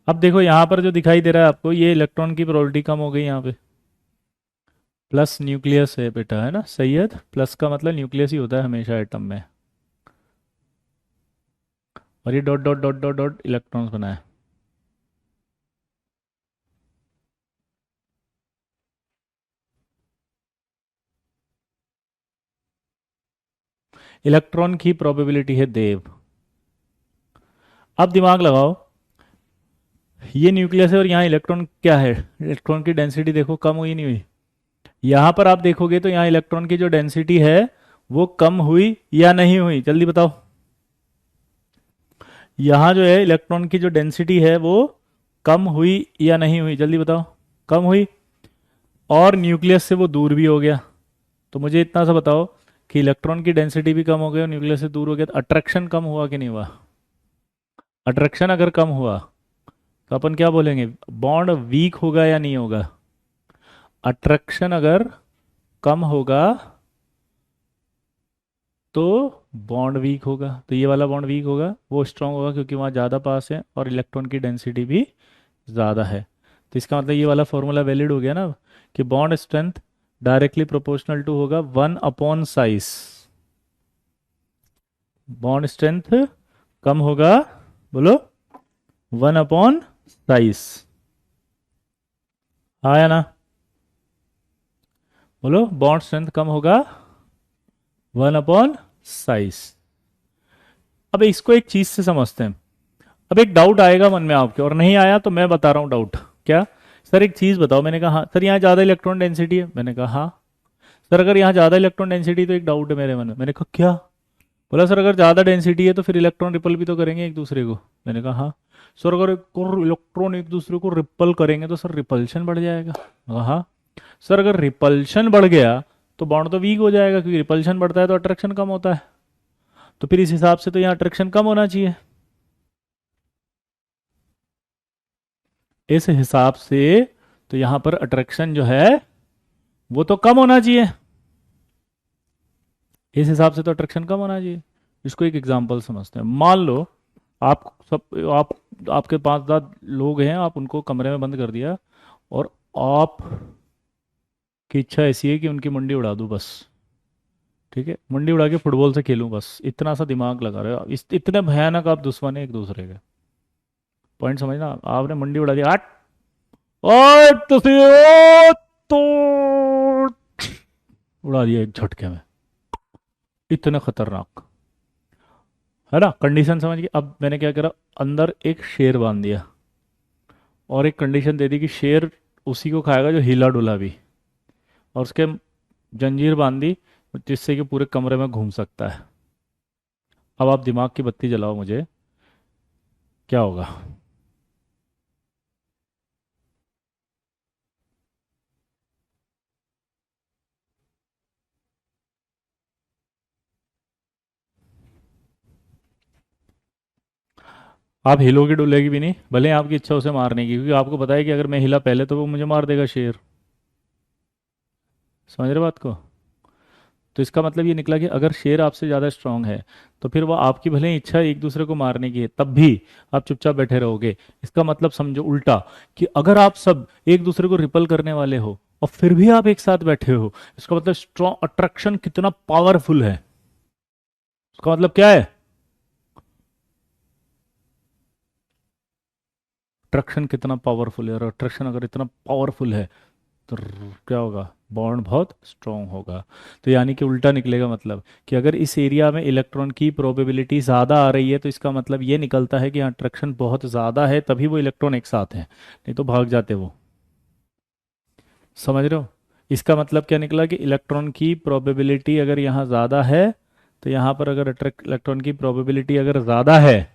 अब देखो यहाँ पर जो दिखाई दे रहा है आपको, ये इलेक्ट्रॉन की प्रोबेबिलिटी कम हो गई यहाँ पे, प्लस न्यूक्लियस है बेटा, है ना सैयद, प्लस का मतलब न्यूक्लियस ही होता है हमेशा एटम में, और ये dot dot dot dot dot electrons बनाए। इलेक्ट्रॉन की प्रोबेबिलिटी है देव। अब दिमाग लगाओ, ये न्यूक्लियस है और यहाँ इलेक्ट्रॉन क्या है, इलेक्ट्रॉन की डेंसिटी देखो कम हुई नहीं हुई। यहाँ पर आप देखोगे तो यहाँ इलेक्ट्रॉन की जो डेंसिटी है वो कम हुई या नहीं हुई, जल्दी बताओ। यहाँ जो है इलेक्ट्रॉन की जो डेंसिटी है वो कम हुई या नहीं हुई, जल्दी बताओ। कम हुई, और न्यूक्लियस से वो दूर भी हो गया। तो मुझे इतना सा बताओ कि इलेक्ट्रॉन की डेंसिटी भी कम हो गई और न्यूक्लियस से दूर हो गया, तो अट्रैक्शन कम हुआ कि नहीं हुआ? अट्रैक्शन अगर कम हुआ तो अपन क्या बोलेंगे, बॉन्ड वीक होगा या नहीं होगा? अट्रैक्शन अगर कम होगा तो बॉन्ड वीक होगा, तो ये वाला बॉन्ड वीक होगा, वो स्ट्रांग होगा क्योंकि वहाँ ज़्यादा पास है और इलेक्ट्रॉन की डेंसिटी भी ज़्यादा है। तो इसका मतलब ये वाला फॉर्मूला वैलिड हो गया ना, कि bond strength directly proportional to होगा 1/साइज। बॉन्ड स्ट्रेंथ कम होगा, बोलो, 1/साइज। आया ना? बोलो, बॉन्ड स्ट्रेंथ कम होगा 1/साइज। अब इसको एक चीज से समझते हैं। अब एक डाउट आएगा मन में आपके, और नहीं आया तो मैं बता रहा हूँ डाउट क्या। सर एक चीज बताओ, मैंने कहा हाँ सर यहाँ ज्यादा इलेक्ट्रॉन डेंसिटी है, मैंने कहा हाँ। सर अगर यहाँ ज्यादा इलेक्ट्रॉन डेंसिटी, तो एक डाउट है मेरे मन में, मैंने कहा क्या? बोला सर अगर ज्यादा डेंसिटी है तो फिर इलेक्ट्रॉन रिपल भी तो करेंगे एक दूसरे को, मैंने कहा हाँ। सर अगर इलेक्ट्रॉन एक दूसरे को रिपल करेंगे तो सर रिपल्शन बढ़ जाएगा, हाँ। सर अगर रिपल्शन बढ़ गया तो बॉन्ड तो वीक हो जाएगा, क्योंकि रिपल्शन बढ़ता है तो अट्रैक्शन कम होता है, तो फिर इस हिसाब से तो यहाँ अट्रैक्शन कम होना चाहिए। इस हिसाब से तो यहां पर अट्रैक्शन जो है वो तो कम होना चाहिए, इस हिसाब से तो अट्रैक्शन कम होना चाहिए। इसको एक एग्जांपल समझते हैं। मान लो आप सब आप आपके 5-10 लोग हैं, आप उनको कमरे में बंद कर दिया और आप की इच्छा ऐसी है कि उनकी मुंडी उड़ा दूं बस, ठीक है, मुंडी उड़ा के फुटबॉल से खेलूं बस, इतना सा दिमाग लगा रहे हो, इतने भयानक आप दुश्मन है एक दूसरे के। पॉइंट समझना, आपने मुंडी उड़ा दिया, हट ओए तुसी ओ, तो उड़ा दिया एक झटके में, इतने खतरनाक है ना। कंडीशन समझ गए? अब मैंने क्या करा, अंदर एक शेर बांध दिया और एक कंडीशन दे दी कि शेर उसी को खाएगा जो हिला डुला भी, और उसके जंजीर बांध दी जिससे कि पूरे कमरे में घूम सकता है। अब आप दिमाग की बत्ती जलाओ मुझे, क्या होगा? आप हिलोगे डुलेगी भी नहीं, भले ही आपकी इच्छा उसे मारने की, क्योंकि आपको पता है कि अगर मैं हिला पहले तो वो मुझे मार देगा शेर। समझ रहे बात को? तो इसका मतलब ये निकला कि अगर शेर आपसे ज़्यादा स्ट्रांग है तो फिर वो आपकी भले ही इच्छा एक दूसरे को मारने की है, तब भी आप चुपचाप बैठे रहोगे। इसका मतलब समझो उल्टा, कि अगर आप सब एक दूसरे को रिपल करने वाले हो और फिर भी आप एक साथ बैठे हो, इसका मतलब स्ट्रॉन्ग अट्रैक्शन कितना पावरफुल है। उसका मतलब क्या है? अट्रैक्शन कितना पावरफुल है, और अट्रैक्शन अगर इतना पावरफुल है तो क्या होगा, बॉन्ड बहुत स्ट्रांग होगा। तो यानी कि उल्टा निकलेगा, मतलब कि अगर इस एरिया में इलेक्ट्रॉन की प्रोबेबिलिटी ज़्यादा आ रही है तो इसका मतलब ये निकलता है कि यहाँ अट्रैक्शन बहुत ज़्यादा है, तभी वो इलेक्ट्रॉन एक साथ हैं, नहीं तो भाग जाते वो। समझ रहे हो? इसका मतलब क्या निकला कि इलेक्ट्रॉन की प्रोबेबिलिटी अगर यहाँ ज़्यादा है, तो यहाँ पर अगर अट्रैक्ट इलेक्ट्रॉन की प्रोबेबिलिटी अगर ज़्यादा है,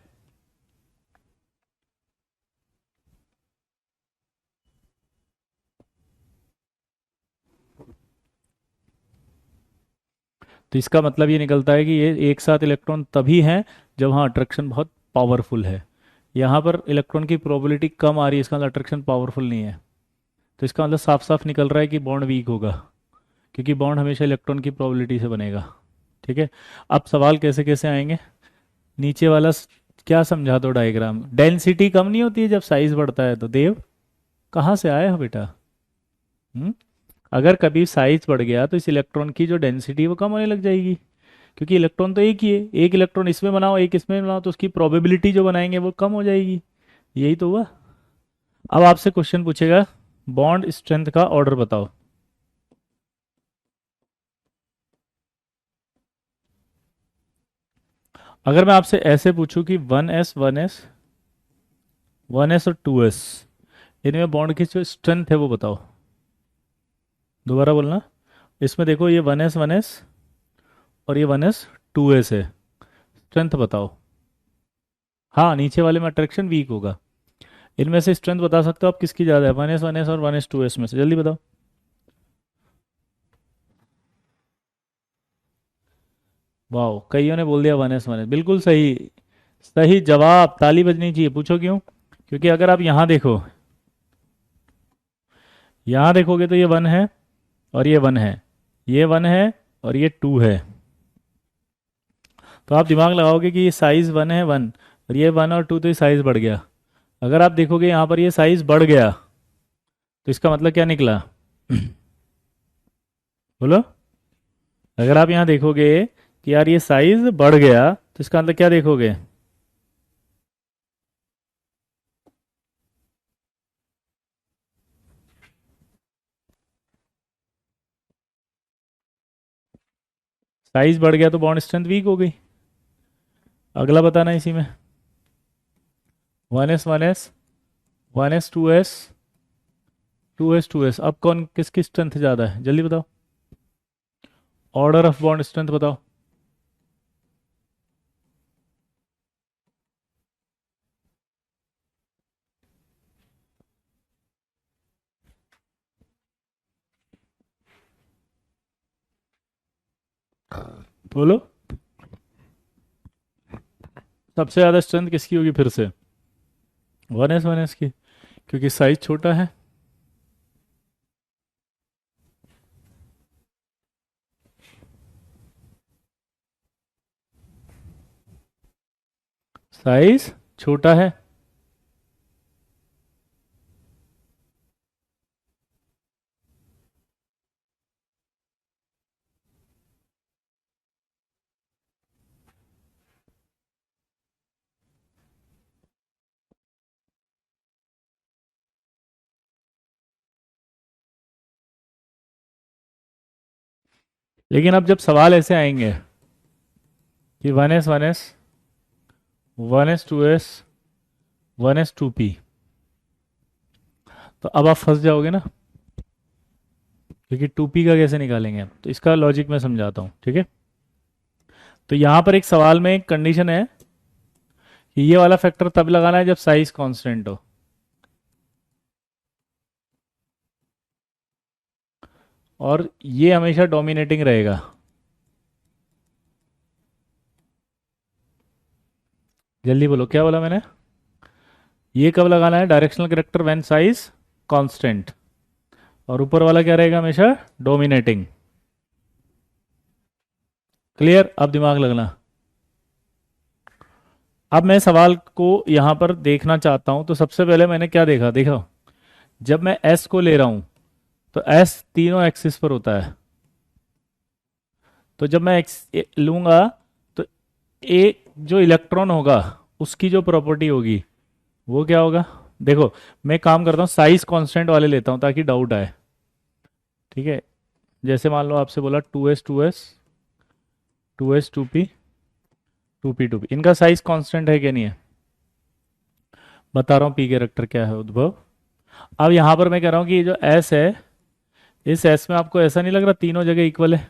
तो इसका मतलब ये निकलता है कि ये एक साथ इलेक्ट्रॉन तभी हैं जब वहाँ अट्रैक्शन बहुत पावरफुल है। यहाँ पर इलेक्ट्रॉन की प्रोबेबिलिटी कम आ रही है, इसका मतलब अट्रैक्शन पावरफुल नहीं है। तो इसका मतलब साफ साफ निकल रहा है कि बॉन्ड वीक होगा, क्योंकि बॉन्ड हमेशा इलेक्ट्रॉन की प्रोबेबिलिटी से बनेगा। ठीक है। अब सवाल कैसे कैसे आएंगे, नीचे वाला क्या समझा दो डायग्राम। डेंसिटी कम नहीं होती है जब साइज बढ़ता है, तो देव कहाँ से आए हो बेटा? हम्म? अगर कभी साइज बढ़ गया तो इस इलेक्ट्रॉन की जो डेंसिटी है वो कम होने लग जाएगी, क्योंकि इलेक्ट्रॉन तो एक ही है, एक इलेक्ट्रॉन इसमें बनाओ एक इसमें बनाओ तो उसकी प्रोबेबिलिटी जो बनाएंगे वो कम हो जाएगी। यही तो हुआ। अब आपसे क्वेश्चन पूछेगा, बॉन्ड स्ट्रेंथ का ऑर्डर बताओ। अगर मैं आपसे ऐसे पूछूं कि 1s 1s 1s और 2s, इनमें बॉन्ड की जो स्ट्रेंथ है वो बताओ। दोबारा बोलना। इसमें देखो ये 1s 1s और ये 1s 2s है, स्ट्रेंथ बताओ। हाँ, नीचे वाले में अट्रैक्शन वीक होगा। इनमें से स्ट्रेंथ बता सकते हो आप किसकी ज़्यादा है, 1s 1s और 1s 2s में से, जल्दी बताओ। वाह, कईयों ने बोल दिया 1s 1s, बिल्कुल सही। सही जवाब, ताली बजनी चाहिए। पूछो क्यों? क्योंकि अगर आप यहाँ देखो, यहाँ देखोगे तो ये 1 है और ये 1 है, ये 1 है और ये 2 है। तो आप दिमाग लगाओगे कि ये साइज 1 है 1, और ये 1 और 2, तो ये साइज बढ़ गया। अगर आप देखोगे यहाँ पर ये साइज बढ़ गया, तो इसका मतलब क्या निकला? बोलो। अगर आप यहाँ देखोगे कि यार ये साइज बढ़ गया, तो इसका मतलब क्या देखोगे? साइज बढ़ गया तो बॉन्ड स्ट्रेंथ वीक हो गई। अगला बताना इसी में, 1s 1s 1s 2s 2s 2s, अब कौन किसकी स्ट्रेंथ ज़्यादा है, जल्दी बताओ। ऑर्डर ऑफ बॉन्ड स्ट्रेंथ बताओ। बोलो, सबसे ज़्यादा स्ट्रेंथ किसकी होगी फिर से? 1s 1s की, क्योंकि साइज छोटा है। साइज छोटा है। लेकिन अब जब सवाल ऐसे आएंगे कि 1s 1s 1s 2s 1s 2p, तो अब आप फंस जाओगे ना, क्योंकि 2p का कैसे निकालेंगे आप? तो इसका लॉजिक मैं समझाता हूँ, ठीक है। तो यहाँ पर एक सवाल में एक कंडीशन है कि ये वाला फैक्टर तब लगाना है जब साइज कांस्टेंट हो, और ये हमेशा डोमिनेटिंग रहेगा। जल्दी बोलो, क्या बोला मैंने? ये कब लगाना है? Directional character when size constant, और ऊपर वाला क्या रहेगा? हमेशा डोमिनेटिंग। क्लियर? अब दिमाग लगना। अब मैं सवाल को यहां पर देखना चाहता हूं, तो सबसे पहले मैंने क्या देखा? देखो, जब मैं एस को ले रहा हूं, तो एस तीनों एक्सिस पर होता है। तो जब मैं लूंगा, तो एक जो इलेक्ट्रॉन होगा उसकी जो प्रॉपर्टी होगी वो क्या होगा? देखो, मैं काम करता हूँ, साइज कांस्टेंट वाले लेता हूँ ताकि डाउट आए, ठीक है। जैसे मान लो आपसे बोला 2s 2s 2s 2p 2p 2p, इनका साइज कांस्टेंट है क्या नहीं है? बता रहा हूँ पी कैरेक्टर क्या है, उद्भव। अब यहां पर मैं कह रहा हूँ कि ये जो s है, इस s में आपको ऐसा नहीं लग रहा तीनों जगह इक्वल है?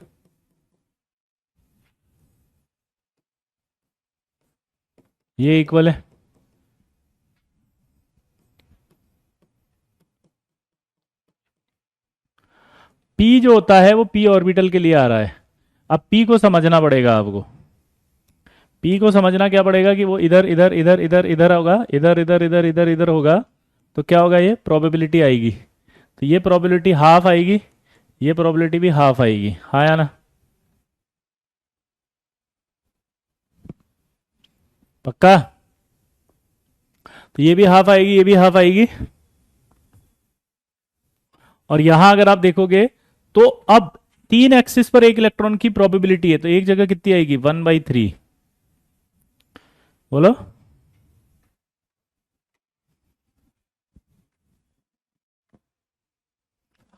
ये इक्वल है। p जो होता है वो p ऑर्बिटल के लिए आ रहा है। अब p को समझना पड़ेगा आपको। p को समझना क्या पड़ेगा कि वो इधर इधर इधर इधर इधर होगा, इधर इधर इधर इधर इधर होगा, तो क्या होगा? ये प्रोबेबिलिटी आएगी। तो ये प्रोबेबिलिटी हाफ आएगी, ये प्रोबेबिलिटी भी हाफ आएगी, हाँ या ना? पक्का? तो ये भी हाफ आएगी, ये भी हाफ आएगी। और यहां अगर आप देखोगे, तो अब 3 एक्सिस पर एक इलेक्ट्रॉन की प्रोबेबिलिटी है, तो एक जगह कितनी आएगी? 1/3। बोलो।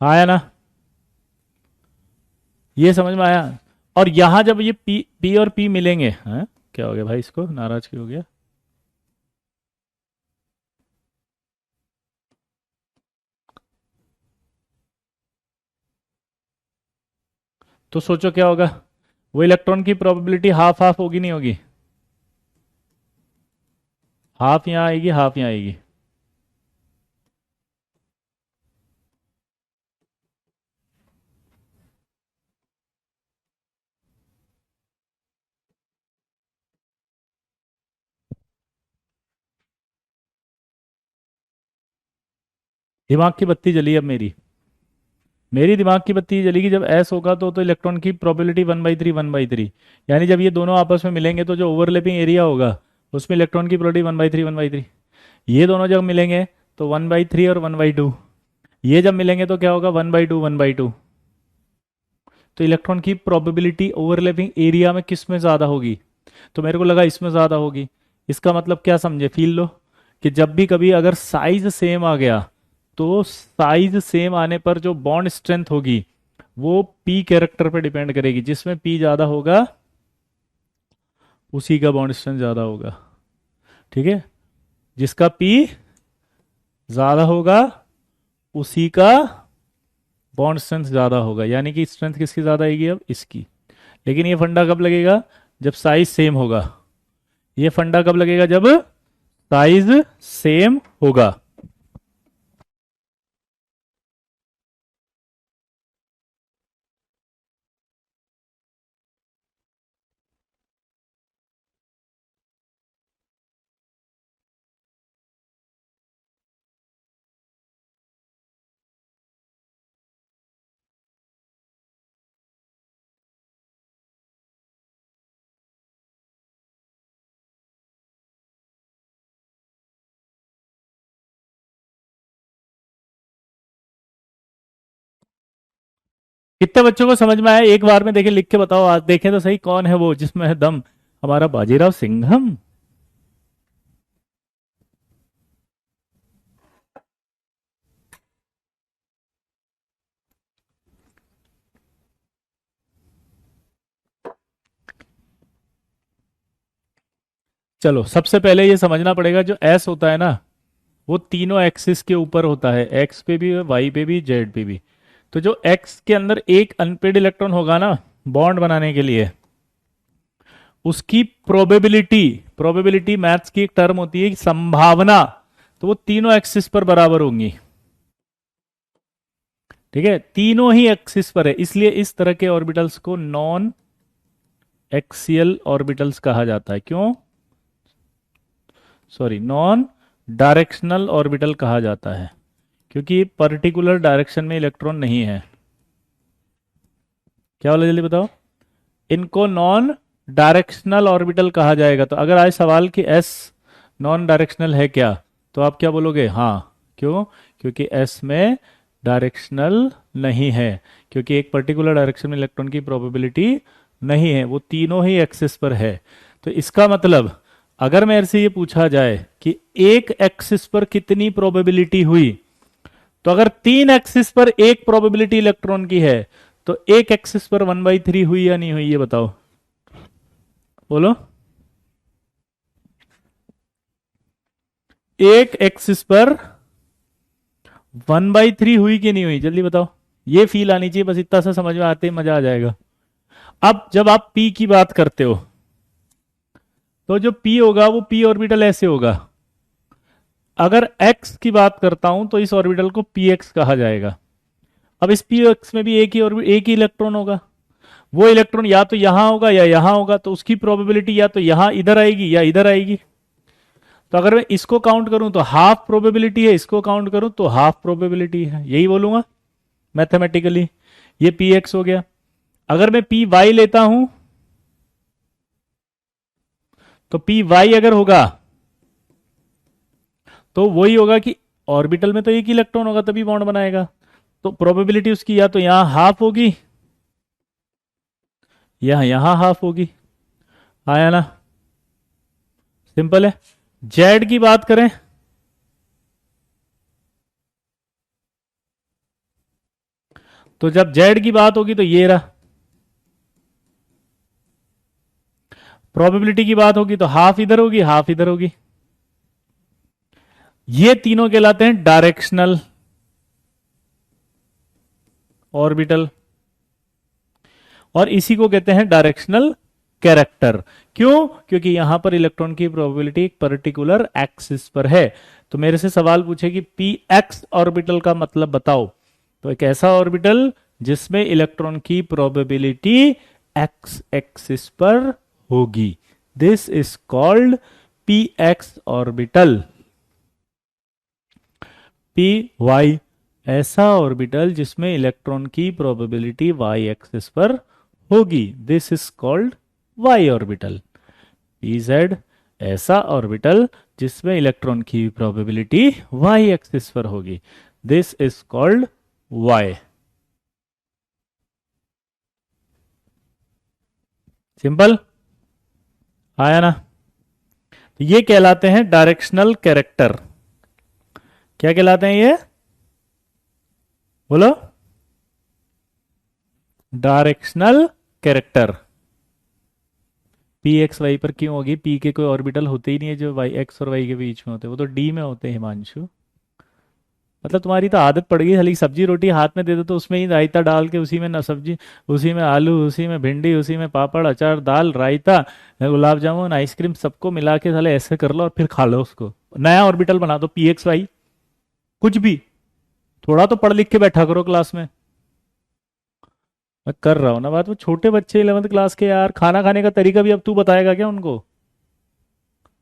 हाँ या ना? ये समझ में आया? और यहां जब ये पी और पी मिलेंगे, हाँ क्या हो गया भाई, इसको नाराज क्यों हो गया? तो सोचो क्या होगा? वो इलेक्ट्रॉन की प्रोबेबिलिटी हाफ हाफ होगी नहीं होगी? हाफ यहाँ आएगी, हाफ यहाँ आएगी। दिमाग की बत्ती जली अब मेरी दिमाग की बत्ती जलेगी जब एस होगा तो इलेक्ट्रॉन की प्रोबेबिलिटी 1/3 1/3, यानी जब ये दोनों आपस में मिलेंगे तो जो ओवरलैपिंग एरिया होगा उसमें इलेक्ट्रॉन की प्रोबेबिलिटी 1/3 1/3। ये दोनों जब मिलेंगे तो 1/3 और 1/2। ये जब मिलेंगे तो क्या होगा 1/2 1/2। तो इलेक्ट्रॉन की प्रोबेबिलिटी ओवरलैपिंग एरिया में किस में ज़्यादा होगी? तो मेरे को लगा इसमें ज़्यादा होगी। इसका मतलब क्या समझे, फील लो कि जब भी कभी अगर साइज सेम आ गया तो साइज सेम आने पर जो बॉन्ड स्ट्रेंथ होगी वो पी कैरेक्टर पे डिपेंड करेगी। जिसमें पी ज़्यादा होगा उसी का बॉन्ड स्ट्रेंथ ज़्यादा होगा। ठीक है, जिसका पी ज़्यादा होगा उसी का बॉन्ड स्ट्रेंथ ज़्यादा होगा, यानी कि स्ट्रेंथ किसकी ज़्यादा आएगी अब, इसकी। लेकिन ये फंडा कब लगेगा, जब साइज सेम होगा। ये फंडा कब लगेगा, जब साइज सेम होगा। कितने बच्चों को समझ में आया, एक बार में देखे लिख के बताओ, आज देखें तो सही कौन है वो जिसमें है दम, हमारा बाजीराव सिंघम। चलो सबसे पहले ये समझना पड़ेगा, जो एस होता है ना वो तीनों एक्सिस के ऊपर होता है, एक्स पे भी, वाई पे भी, जेड पे भी। तो जो एक्स के अंदर एक अनपेड इलेक्ट्रॉन होगा ना बॉन्ड बनाने के लिए, उसकी प्रोबेबिलिटी, प्रोबेबिलिटी मैथ्स की एक टर्म होती है संभावना, तो वो तीनों एक्सिस पर बराबर होंगी। ठीक है, तीनों ही एक्सिस पर है, इसलिए इस तरह के ऑर्बिटल्स को नॉन एक्सियल ऑर्बिटल्स कहा जाता है। क्यों, सॉरी, नॉन डायरेक्शनल ऑर्बिटल कहा जाता है, क्योंकि पर्टिकुलर डायरेक्शन में इलेक्ट्रॉन नहीं है। क्या बोला जल्दी बताओ, इनको नॉन डायरेक्शनल ऑर्बिटल कहा जाएगा। तो अगर आज सवाल कि एस नॉन डायरेक्शनल है क्या, तो आप क्या बोलोगे, हाँ। क्यों, क्योंकि एस में डायरेक्शनल नहीं है, क्योंकि एक पर्टिकुलर डायरेक्शन में इलेक्ट्रॉन की प्रोबेबिलिटी नहीं है, वो तीनों ही एक्सिस पर है। तो इसका मतलब अगर मेरे से ये पूछा जाए कि एक एक्सिस पर कितनी प्रोबेबिलिटी हुई, तो अगर तीन एक्सिस पर एक प्रोबेबिलिटी इलेक्ट्रॉन की है तो एक एक्सिस पर 1/3 हुई या नहीं हुई, ये बताओ, बोलो। एक एक्सिस पर 1/3 हुई कि नहीं हुई, जल्दी बताओ। ये फील आनी चाहिए, बस इतना सा समझ में आते ही मजा आ जाएगा। अब जब आप पी की बात करते हो तो जो पी होगा वो पी ऑर्बिटल ऐसे होगा। अगर एक्स की बात करता हूं तो इस ऑर्बिटल को पी एक्स कहा जाएगा। अब इस पी एक्स में भी एक ही इलेक्ट्रॉन होगा। वो इलेक्ट्रॉन या तो यहां होगा या यहां होगा, तो उसकी प्रोबेबिलिटी या तो यहां इधर आएगी या इधर आएगी। तो अगर मैं इसको काउंट करूं तो हाफ प्रोबेबिलिटी है, इसको काउंट करूं तो हाफ प्रोबेबिलिटी है, यही बोलूंगा मैथमेटिकली। ये पी एक्स हो गया। अगर मैं पी वाई लेता हूं तो पी वाई अगर होगा तो वही होगा कि ऑर्बिटल में तो एक इलेक्ट्रॉन होगा तभी बॉन्ड बनाएगा, तो प्रोबेबिलिटी उसकी या तो यहां हाफ होगी या यहां हाफ होगी। आया ना, सिंपल है। जेड की बात करें तो जब जेड की बात होगी तो ये रहा, प्रोबेबिलिटी की बात होगी तो हाफ इधर होगी हाफ इधर होगी। ये तीनों कहलाते हैं डायरेक्शनल ऑर्बिटल, और इसी को कहते हैं डायरेक्शनल कैरेक्टर। क्यों? क्योंकि यहां पर इलेक्ट्रॉन की प्रोबेबिलिटी एक पर्टिकुलर एक्सिस पर है। तो मेरे से सवाल पूछे कि पी एक्स ऑर्बिटल का मतलब बताओ, तो एक ऐसा ऑर्बिटल जिसमें इलेक्ट्रॉन की प्रोबेबिलिटी एक्स एक्सिस पर होगी, this is called p x orbital. P y, ऐसा ऑर्बिटल जिसमें इलेक्ट्रॉन की प्रोबेबिलिटी वाई एक्सिस पर होगी, this is called y orbital. P z, ऐसा ऑर्बिटल जिसमें इलेक्ट्रॉन की प्रोबेबिलिटी वाई एक्सिस पर होगी, this is called y. Simple आया ना? तो ये कहलाते हैं डायरेक्शनल कैरेक्टर। क्या कहलाते हैं ये? बोलो। Directional character. P x y पर क्यों होगी? पी के कोई ऑर्बिटल होते ही नहीं है जो वाई एक्स और वाई के बीच में होते हैं, वो तो डी में होते हैं हिमांशु। मतलब तुम्हारी तो आदत पड़ गई, हली सब्जी रोटी हाथ में दे दो तो उसमें ही रायता डाल के, उसी में न सब्जी, उसी में आलू, उसी में भिंडी, उसी में पापड़ अचार दाल रायता गुलाब जामुन आइसक्रीम सबको मिला के साले ऐसे कर लो और फिर खा लो उसको। नया ऑर्बिटल बना दो पी एक्स वाई, कुछ भी। थोड़ा तो पढ़ लिख के बैठा करो क्लास में। मैं कर रहा हूँ ना बात, वो छोटे बच्चे 11th क्लास के यार, खाना खाने का तरीका भी अब तू बताएगा क्या उनको?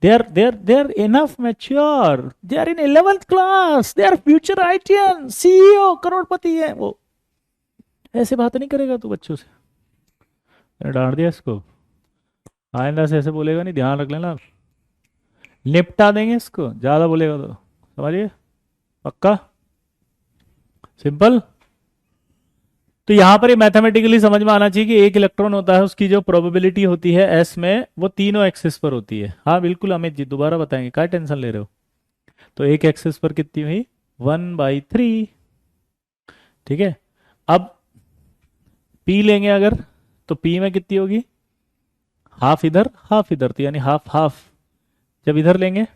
they are enough mature, they are in 11th class, they are future ITN CEO करोड़पति है वो। ऐसे बात नहीं करेगा तू बच्चों से। मैंने डांट दिया इसको, आइंदा से ऐसे बोलेगा नहीं, ध्यान रख लेना, निपटा देंगे इसको ज्यादा बोलेगा तो, समझिए? पक्का? सिंपल। तो यहां पर ये मैथमेटिकली समझ में आना चाहिए कि एक इलेक्ट्रॉन होता है, उसकी जो प्रोबेबिलिटी होती है एस में, वो तीनों एक्सिस पर होती है। हाँ बिल्कुल अमित जी, दोबारा बताएंगे, क्या टेंशन ले रहे हो? तो एक एक्सिस पर कितनी हुई? 1/3। ठीक है। अब पी लेंगे अगर, तो पी में कितनी होगी? हाफ इधर हाफ इधर, तो यानी हाफ हाफ। जब इधर लेंगे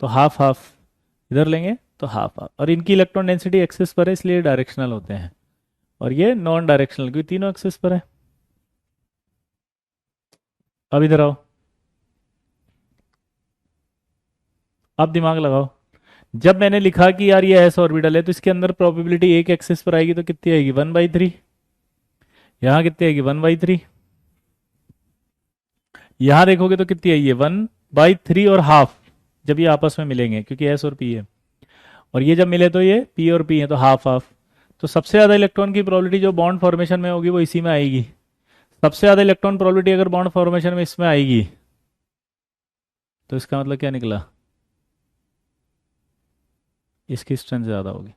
तो हाफ हाफ, इधर लेंगे तो हाफ हाफ। और इनकी इलेक्ट्रॉन डेंसिटी एक्सिस पर है इसलिए डायरेक्शनल होते हैं, और ये नॉन डायरेक्शनल क्योंकि तीनों एक्सिस पर है। अब इधर आओ, अब दिमाग लगाओ। जब मैंने लिखा कि यार ये एस ऑर्बिटल है, तो इसके अंदर प्रोबेबिलिटी एक एक्सिस पर आएगी तो कितनी आएगी? 1/3। यहाँ कितनी आएगी? 1/3। यहाँ देखोगे तो कितनी आएगी? 1/3 और हाफ, जब ये आपस में मिलेंगे क्योंकि एस और पी है, और ये जब मिले तो ये पी और पी है, तो हाफ हाफ। तो सबसे ज्यादा इलेक्ट्रॉन की प्रोबेबिलिटी जो बॉन्ड फॉर्मेशन में होगी वो इसी में आएगी। सबसे ज्यादा इलेक्ट्रॉन प्रोबेबिलिटी अगर बॉन्ड फॉर्मेशन में इसमें आएगी, तो इसका मतलब क्या निकला? इसकी स्ट्रेंथ ज्यादा होगी।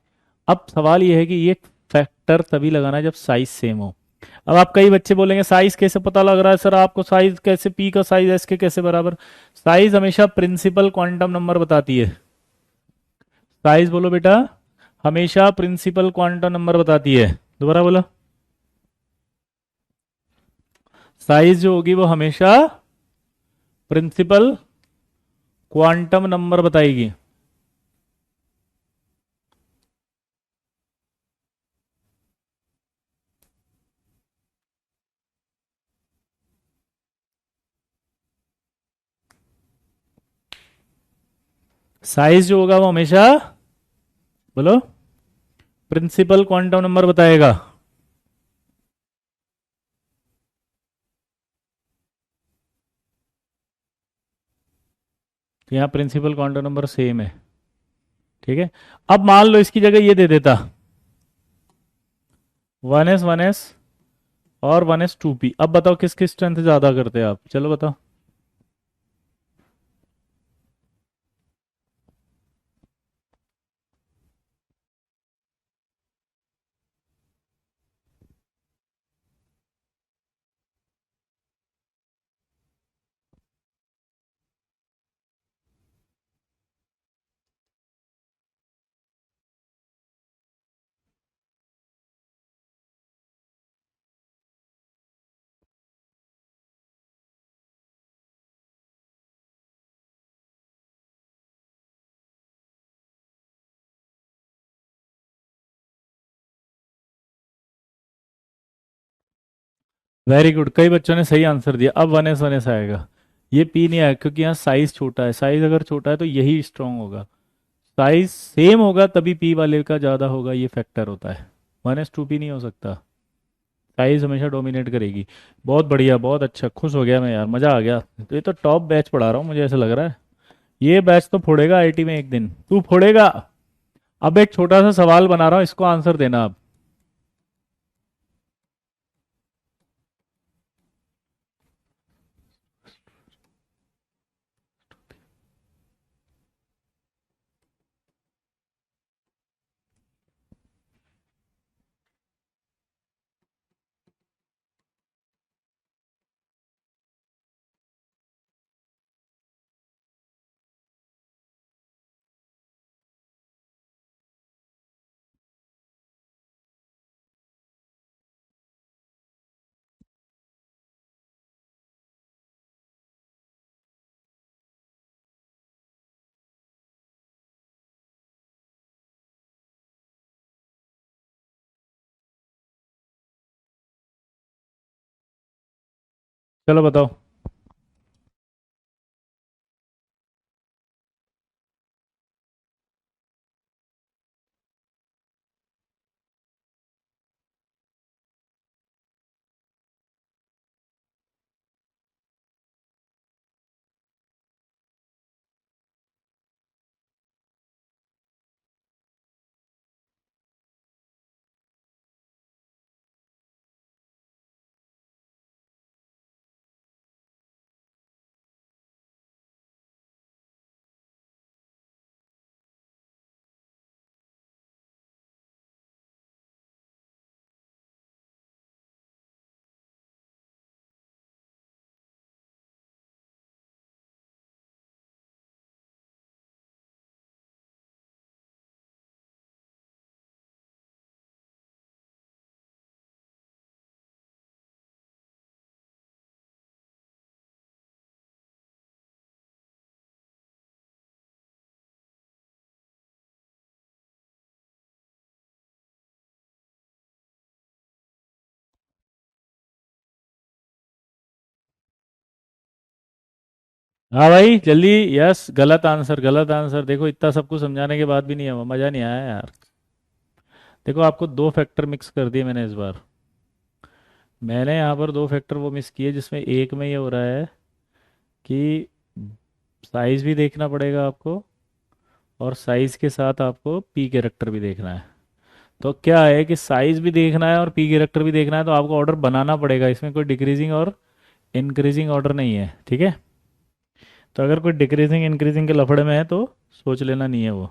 अब सवाल ये है कि ये फैक्टर तभी लगाना है जब साइज सेम हो। अब आप कई बच्चे बोलेंगे साइज कैसे पता लग रहा है सर आपको? साइज कैसे, पी का साइज एस के कैसे बराबर? साइज हमेशा प्रिंसिपल क्वांटम नंबर बताती है। साइज बोलो बेटा, हमेशा प्रिंसिपल क्वांटम नंबर बताती है। दोबारा बोलो, साइज जो होगी वो हमेशा प्रिंसिपल क्वांटम नंबर बताएगी। साइज जो होगा वो हमेशा, बोलो, प्रिंसिपल क्वांटम नंबर बताएगा। तो यहाँ प्रिंसिपल क्वांटम नंबर सेम है। ठीक है। अब मान लो इसकी जगह ये दे देता 1s और 1s2p, अब बताओ किसकी स्ट्रेंथ ज्यादा करते हैं आप? चलो बताओ। वेरी गुड, कई बच्चों ने सही आंसर दिया। अब 1s 1s आएगा, ये पी नहीं आएगा क्योंकि यहाँ साइज छोटा है। साइज अगर छोटा है तो यही स्ट्रांग होगा, साइज सेम होगा तभी पी वाले का ज़्यादा होगा, ये फैक्टर होता है। 1s 2p नहीं हो सकता, साइज हमेशा डोमिनेट करेगी। बहुत बढ़िया, बहुत अच्छा, खुश हो गया मैं यार, मज़ा आ गया। तो ये तो टॉप बैच पढ़ा रहा हूँ, मुझे ऐसा लग रहा है ये बैच तो फोड़ेगा आईटी में एक दिन, तू फोड़ेगा। अब एक छोटा सा सवाल बना रहा हूँ, इसको आंसर देना आप। चलो बताओ। हाँ भाई जल्दी, यस, गलत आंसर, गलत आंसर। देखो इतना सब कुछ समझाने के बाद भी नहीं हुआ, मज़ा नहीं आया यार। देखो आपको दो फैक्टर मिक्स कर दिए मैंने इस बार। मैंने यहाँ पर दो फैक्टर वो मिस किए जिसमें एक में ये हो रहा है कि साइज भी देखना पड़ेगा आपको, और साइज के साथ आपको पी कैरेक्टर भी देखना है। तो क्या है कि साइज भी देखना है और पी कैरेक्टर भी देखना है, तो आपको ऑर्डर बनाना पड़ेगा। इसमें कोई डिक्रीजिंग और इंक्रीजिंग ऑर्डर नहीं है, ठीक है। तो अगर कोई डिक्रीजिंग इंक्रीजिंग के लफड़े में है तो सोच लेना, नहीं है वो।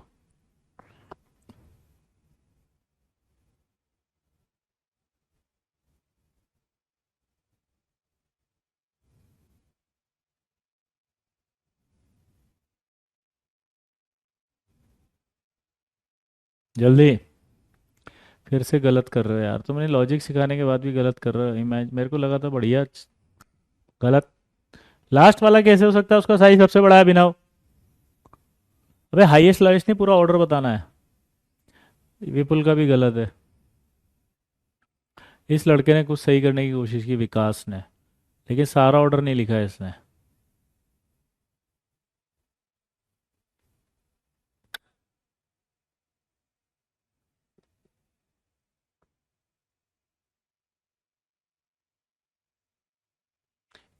जल्दी, फिर से गलत कर रहे हो यार, तुमने लॉजिक सिखाने के बाद भी गलत कर रहे हो। इमेज मेरे को लगा था बढ़िया, गलत। लास्ट वाला कैसे हो सकता है, उसका साइज सबसे बड़ा है बिना। अबे हाईएस्ट लोएस्ट नहीं, पूरा ऑर्डर बताना है। विपुल का भी गलत है। इस लड़के ने कुछ सही करने की कोशिश की, विकास ने, लेकिन सारा ऑर्डर नहीं लिखा है इसने।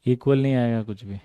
इक्वल नहीं आएगा कुछ भी।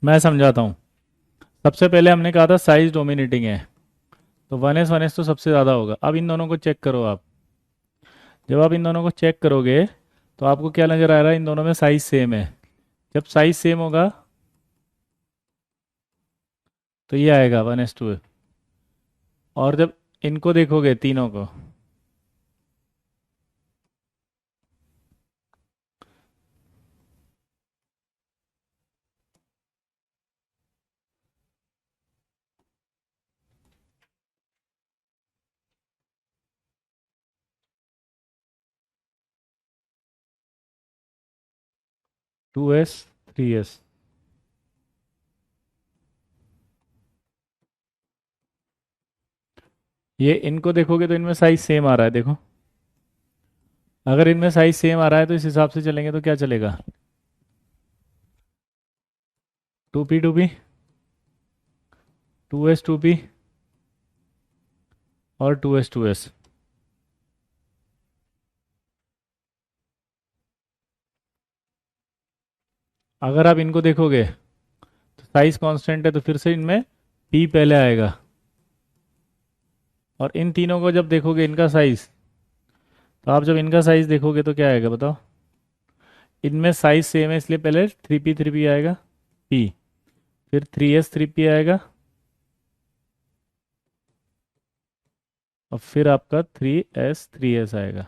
मैं समझाता हूँ। सबसे पहले हमने कहा था साइज डोमिनेटिंग है, तो 1s 1s तो सबसे ज़्यादा होगा। अब इन दोनों को चेक करो आप। जब आप इन दोनों को चेक करोगे तो आपको क्या नज़र आ रहा है, इन दोनों में साइज सेम है। जब साइज सेम होगा तो ये आएगा 1:2। और जब इनको देखोगे तीनों को, टू एस 3s, ये इनको देखोगे तो इनमें साइज सेम आ रहा है। देखो, अगर इनमें साइज सेम आ रहा है तो इस हिसाब से चलेंगे तो क्या चलेगा, 2p 2p और 2s। अगर आप इनको देखोगे तो साइज कांस्टेंट है, तो फिर से इनमें p पहले आएगा। और इन तीनों को जब देखोगे इनका साइज, तो आप जब इनका साइज देखोगे तो क्या आएगा बताओ, इनमें साइज सेम है इसलिए पहले 3p आएगा p, फिर 3s 3p आएगा, और फिर आपका 3s आएगा।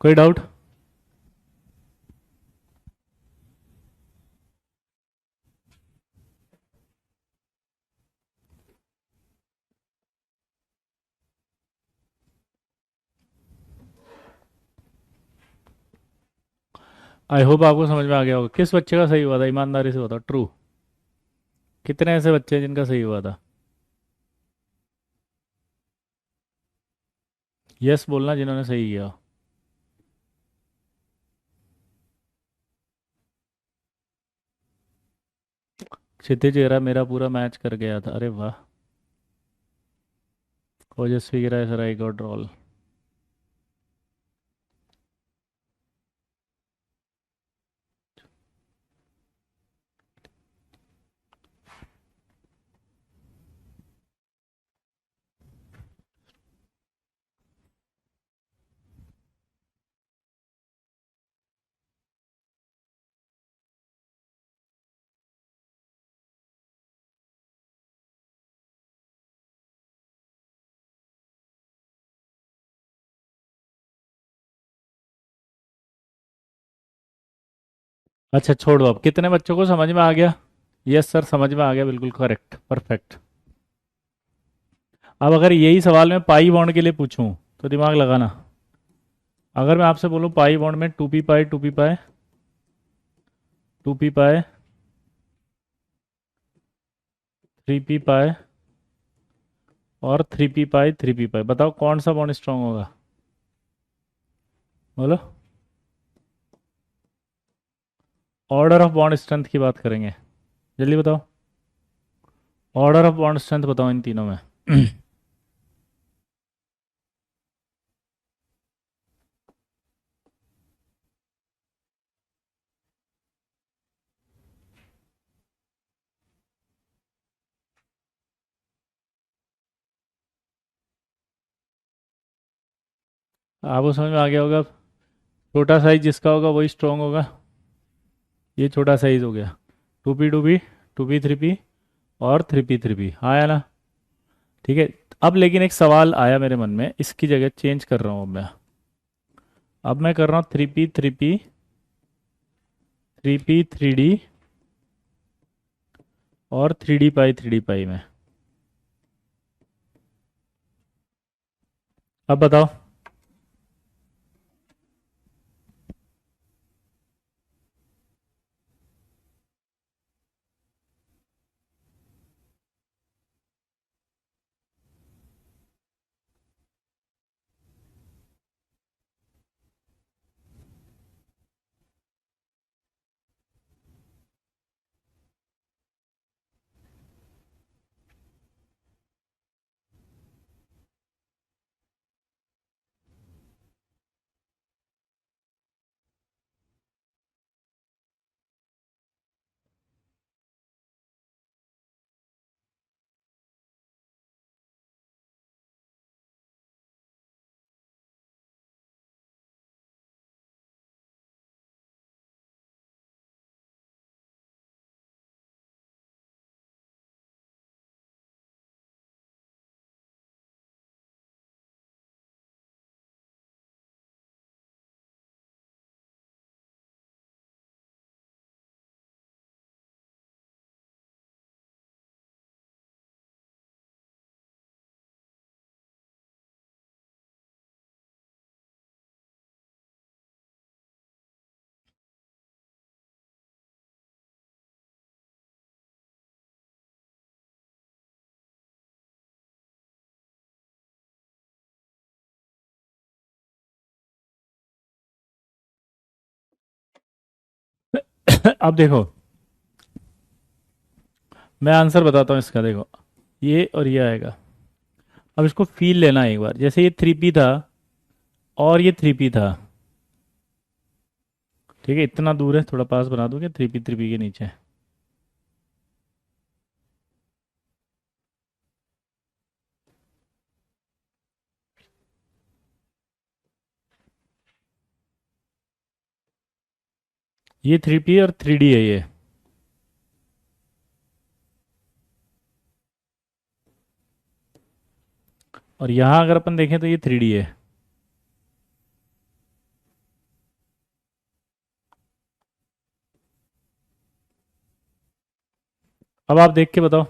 कोई डाउट? आई होप आपको समझ में आ गया होगा। किस बच्चे का सही हुआ था, ईमानदारी से बताओ, ट्रू। कितने ऐसे बच्चे हैं जिनका सही हुआ था? यस बोलना जिन्होंने सही किया। क्षितिज गिरा मेरा पूरा मैच कर गया था, अरे वाह। ओजस्वी गिरा सर, आई गॉट रोल। अच्छा छोड़ो, अब कितने बच्चों को समझ में आ गया? यस सर समझ में आ गया, बिल्कुल करेक्ट, परफेक्ट। अब अगर यही सवाल मैं पाई बॉन्ड के लिए पूछूं तो दिमाग लगाना। अगर मैं आपसे बोलूं पाई बॉन्ड में 2p पाई 2p पाई 3p पाई और 3p पाई, बताओ कौन सा बॉन्ड स्ट्रांग होगा? बोलो। ऑर्डर ऑफ बॉन्ड स्ट्रेंथ की बात करेंगे, जल्दी बताओ। ऑर्डर ऑफ बॉन्ड स्ट्रेंथ बताओ इन तीनों में। आपको समझ में आ गया होगा। छोटा साइज जिसका होगा वही स्ट्रांग होगा। ये छोटा साइज हो गया, 2p टू पी 3p और 3p आया ना? ठीक है। अब लेकिन एक सवाल आया मेरे मन में, इसकी जगह चेंज कर रहा हूँ अब मैं। अब मैं कर रहा हूँ 3p 3d और 3d पाई में। अब बताओ। अब देखो, मैं आंसर बताता हूँ इसका। देखो, ये और ये आएगा। अब इसको फील लेना है एक बार। जैसे ये 3p था और ये 3p था, ठीक है, इतना दूर है, थोड़ा पास बना दोगे, 3p के नीचे। ये 3p और 3d है ये। और यहाँ अगर अपन देखें तो ये 3d है। अब आप देख के बताओ।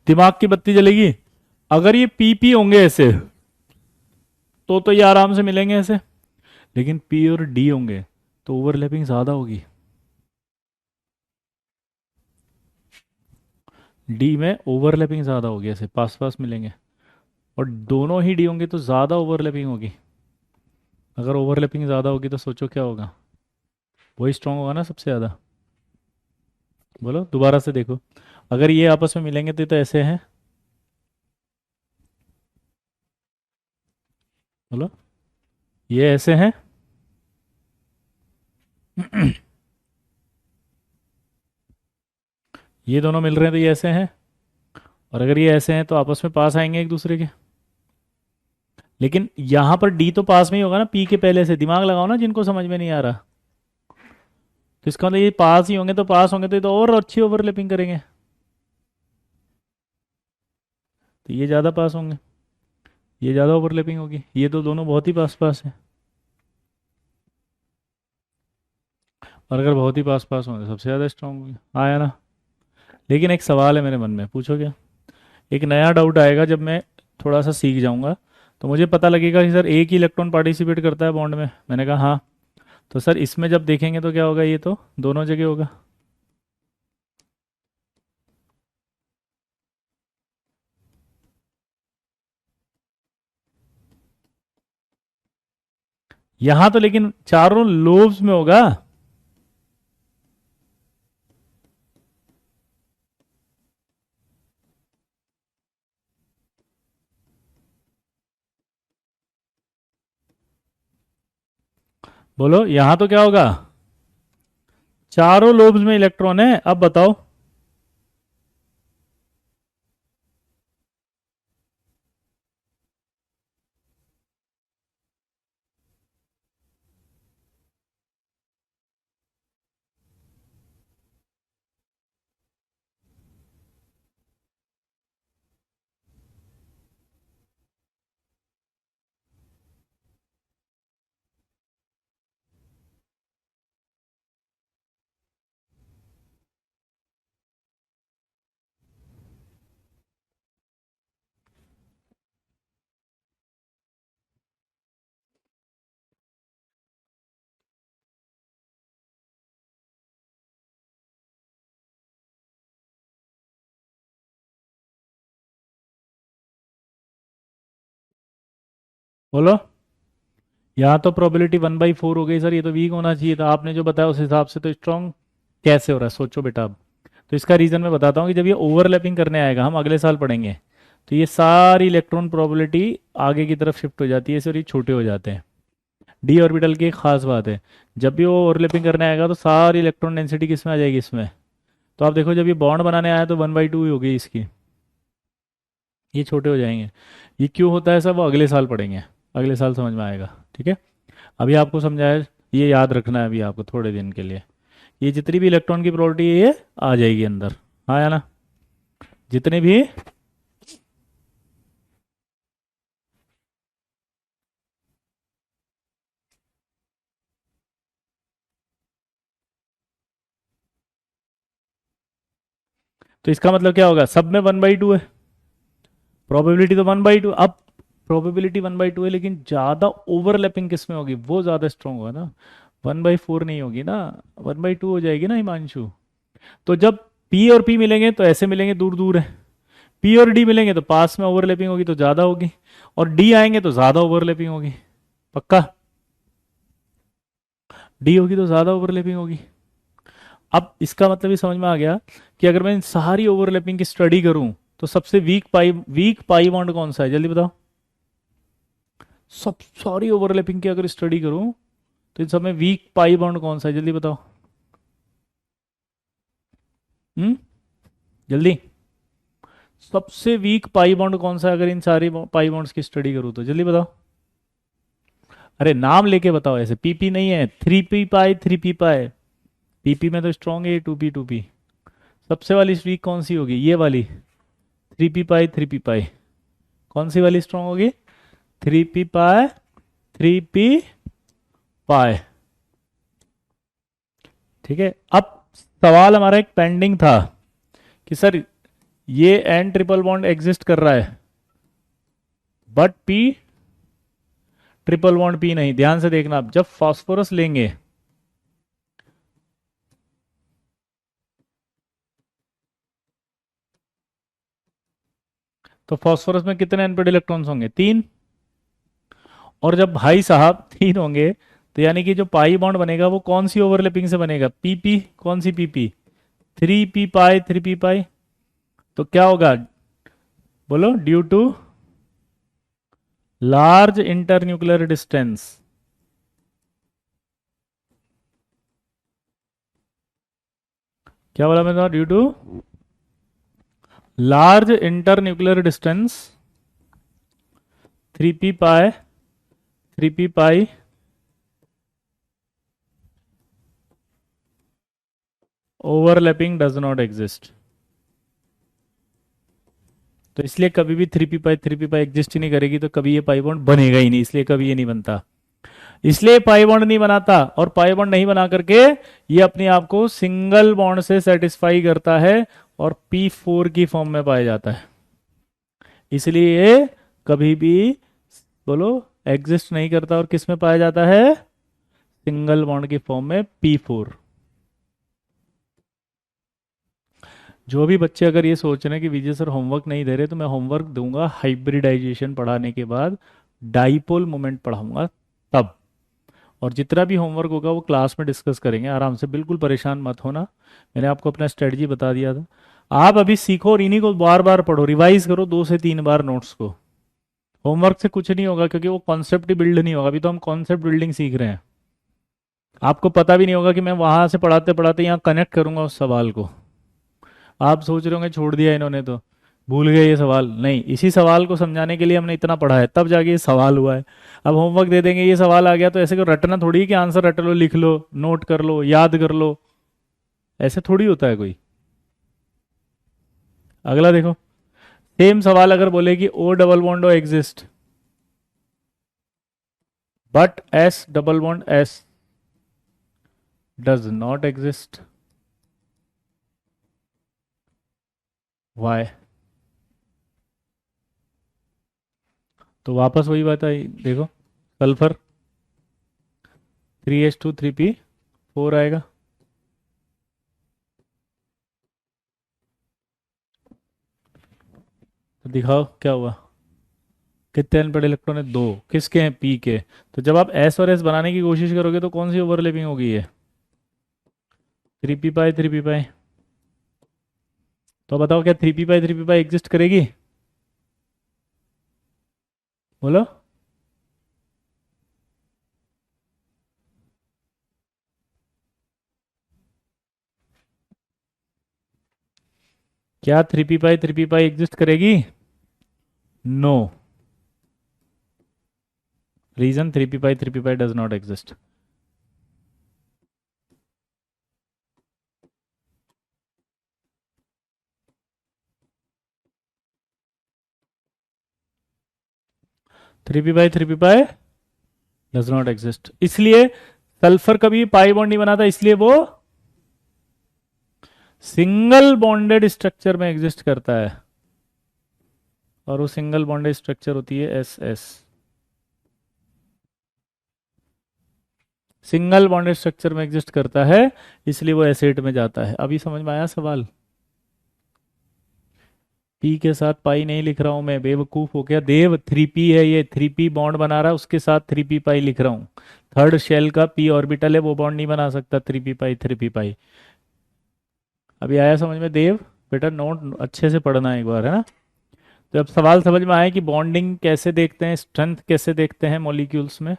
दिमाग की बत्ती जलेगी। अगर ये पी होंगे ऐसे, तो ये आराम से मिलेंगे ऐसे। लेकिन पी और डी होंगे तो ओवरलैपिंग ज्यादा होगी। डी में ओवरलैपिंग ज्यादा होगी, ऐसे पास पास मिलेंगे। और दोनों ही डी होंगे तो ज्यादा ओवरलैपिंग होगी। अगर ओवरलैपिंग ज्यादा होगी तो सोचो क्या होगा। वही स्ट्रांग होगा ना सबसे ज्यादा। बोलो दोबारा से देखो। अगर ये आपस में मिलेंगे तो ये तो ऐसे हैं। बोलो, ये ऐसे हैं। ये दोनों मिल रहे हैं तो ये ऐसे हैं। और अगर ये ऐसे हैं तो आपस में पास आएंगे एक दूसरे के। लेकिन यहां पर डी तो पास में ही होगा ना पी के पहले से। दिमाग लगाओ ना जिनको समझ में नहीं आ रहा। तो इसका मतलब ये पास ही होंगे, तो पास होंगे तो ये तो और अच्छी ओवरलैपिंग करेंगे। तो ये ज़्यादा पास होंगे, ये ज़्यादा ओवरलैपिंग होगी। ये तो दोनों बहुत ही पास पास है। और अगर बहुत ही पास पास होंगे सबसे ज़्यादा स्ट्रांग होगी। आया ना। लेकिन एक सवाल है मेरे मन में, पूछो क्या। एक नया डाउट आएगा जब मैं थोड़ा सा सीख जाऊंगा। तो मुझे पता लगेगा कि सर एक ही इलेक्ट्रॉन पार्टिसिपेट करता है बॉन्ड में। मैंने कहा हाँ। तो सर इसमें जब देखेंगे तो क्या होगा, ये तो दोनों जगह होगा। यहां तो लेकिन चारों लोब्स में होगा। बोलो यहां तो क्या होगा, चारों लोब्स में इलेक्ट्रॉन है। अब बताओ। बोलो, यहाँ तो प्रोबेबिलिटी 1/4 हो गई सर। ये तो वीक होना चाहिए था, आपने जो बताया उस हिसाब से तो स्ट्रांग कैसे हो रहा है सोचो बेटा। अब तो इसका रीज़न मैं बताता हूँ कि जब ये ओवरलैपिंग करने आएगा, हम अगले साल पढ़ेंगे, तो ये सारी इलेक्ट्रॉन प्रोबेबिलिटी आगे की तरफ शिफ्ट हो जाती है, सर ये छोटे हो जाते हैं। डी ऑर्बिटल की एक खास बात है, जब भी वो ओवरलैपिंग करने आएगा तो सारी इलेक्ट्रॉन डेंसिटी किस में आ जाएगी, इसमें। तो आप देखो जब ये बॉन्ड बनाने आया तो 1/2 ही हो गई इसकी। ये छोटे हो जाएंगे। ये क्यों होता है सब वो अगले साल पढ़ेंगे, अगले साल समझ में आएगा, ठीक है। अभी आपको समझाया, ये याद रखना है अभी आपको थोड़े दिन के लिए। ये जितनी भी इलेक्ट्रॉन की प्रॉपर्टी है ये आ जाएगी अंदर। हाँ या ना, जितने भी। तो इसका मतलब क्या होगा, सब में 1/2 है। प्रोबेबिलिटी तो 1/2। अब प्रोबेबिलिटी 1/2 है, लेकिन ज़्यादा ओवरलैपिंग किस में होगी, वो ज़्यादा स्ट्रांग होगा ना। 1/4 नहीं होगी ना, 1/2 हो जाएगी ना हिमांशु। तो जब पी और पी मिलेंगे तो ऐसे मिलेंगे, दूर दूर है। पी और डी मिलेंगे तो पास में ओवरलैपिंग होगी तो ज्यादा होगी, और डी आएंगे तो ज्यादा ओवरलैपिंग होगी। पक्का? डी होगी तो ज्यादा ओवरलैपिंग होगी। अब इसका मतलब ये समझ में आ गया कि अगर मैं इन सारी ओवरलैपिंग की स्टडी करूं तो सबसे वीक पाई बॉन्ड कौन सा है, जल्दी बताओ। सब सारी ओवरलैपिंग की अगर स्टडी करूं तो इन सब में वीक पाई बॉन्ड कौन सा है, जल्दी बताओ। हम्म, जल्दी। सबसे वीक पाई बॉन्ड कौन सा है अगर इन सारी पाई बॉन्ड्स की स्टडी करूं तो, जल्दी बताओ। अरे नाम लेके बताओ, ऐसे पीपी नहीं है, 3p पाई 3p पाई। पीपी में तो स्ट्रॉन्ग है 2p 2p। सबसे वाली वीक कौन सी होगी, ये वाली 3p पाई 3p पाई। कौन सी वाली स्ट्रॉन्ग होगी, 3p पाई 3p पाई। ठीक है। अब सवाल हमारा एक पेंडिंग था कि सर ये एन ट्रिपल बॉन्ड एग्जिस्ट कर रहा है but P triple bond P नहीं। ध्यान से देखना, आप जब फास्फोरस लेंगे तो फास्फोरस में कितने एनपेड इलेक्ट्रॉन्स होंगे, 3। और जब भाई साहब 3 होंगे तो यानी कि जो पाई बॉन्ड बनेगा वो कौन सी ओवरलैपिंग से बनेगा, पीपी। कौन सी पीपी, 3p पाई 3p पाई। तो क्या होगा बोलो, due to large internuclear distance. क्या बोला मैंने, due to large internuclear distance 3p pi 3p pi overlapping does not exist. तो इसलिए कभी भी 3p पाई एग्जिस्ट ही नहीं करेगी, तो कभी ये पाई बॉन्ड बनेगा ही नहीं, इसलिए कभी ये नहीं बनता। इसलिए पाई बॉन्ड नहीं बनाता, और पाई बॉन्ड नहीं बना करके ये अपने आप को सिंगल बॉन्ड से सेटिस्फाई करता है और P4 की फॉर्म में पाया जाता है। इसलिए ये कभी भी बोलो एग्जिस्ट नहीं करता, और किस में पाया जाता है, सिंगल बॉन्ड की फॉर्म में P4। जो भी बच्चे अगर ये सोच रहे हैं कि विजय सर होमवर्क नहीं दे रहे, तो मैं होमवर्क दूंगा हाइब्रिडाइजेशन पढ़ाने के बाद, डाइपोल मोमेंट पढ़ाऊंगा तब। और जितना भी होमवर्क होगा वो क्लास में डिस्कस करेंगे आराम से, बिल्कुल परेशान मत होना। मैंने आपको अपना स्ट्रेटजी बता दिया था। आप अभी सीखो और इन्हीं को बार बार पढ़ो, रिवाइज करो 2 से 3 बार नोट्स को। होमवर्क से कुछ नहीं होगा, क्योंकि वो कॉन्सेप्ट ही बिल्ड नहीं होगा। अभी तो हम कॉन्सेप्ट बिल्डिंग सीख रहे हैं। आपको पता भी नहीं होगा कि मैं वहां से पढ़ाते पढ़ाते यहाँ कनेक्ट करूंगा उस सवाल को। आप सोच रहे होंगे छोड़ दिया इन्होंने तो, भूल गए ये सवाल। नहीं, इसी सवाल को समझाने के लिए हमने इतना पढ़ा है, तब जाके ये सवाल हुआ है। अब होमवर्क दे देंगे, ये सवाल आ गया तो ऐसे को रटना थोड़ी है कि आंसर रट लो, लिख लो, नोट कर लो, याद कर लो, ऐसे थोड़ी होता है कोई। अगला देखो, सेम सवाल अगर बोले कि O double bond O exist but S double bond S does not exist, why. तो वापस वही बात आई, देखो सल्फर 3s2 3p4 आएगा। तो दिखाओ क्या हुआ, कितने अनपढ़ इलेक्ट्रॉन है, 2। किसके हैं, पी के। तो जब आप एस और एस बनाने की कोशिश करोगे तो कौन सी ओवरलैपिंग होगी, ये 3p पाई 3p पाई। तो बताओ क्या 3p pi 3p pi exist करेगी, बोलो। क्या 3p pi 3p pi exist करेगी, no. Reason 3p pi 3p pi does not exist. 3p pi 3p pi does not exist, इसलिए सल्फर कभी पाई बॉन्ड नहीं बनाता, इसलिए वो सिंगल बॉन्डेड स्ट्रक्चर में एग्जिस्ट करता है। और वो सिंगल बॉन्डेड स्ट्रक्चर होती है S S. Single bonded structure में एग्जिस्ट करता है, इसलिए वो एसिड में जाता है। अभी समझ में आया सवाल? पी के साथ पाई नहीं लिख रहा हूं मैं, बेवकूफ हो गया देव। 3p है ये, 3p बॉन्ड बना रहा है, उसके साथ 3p पाई लिख रहा हूं। थर्ड शेल का p ऑर्बिटल है, वो बॉन्ड नहीं बना सकता 3p पाई 3p पाई। अभी आया समझ में देव? बेटा नोट अच्छे से पढ़ना एक बार, है ना। तो अब सवाल समझ में आया कि बॉन्डिंग कैसे देखते हैं, स्ट्रेंथ कैसे देखते हैं मॉलिक्यूल्स में।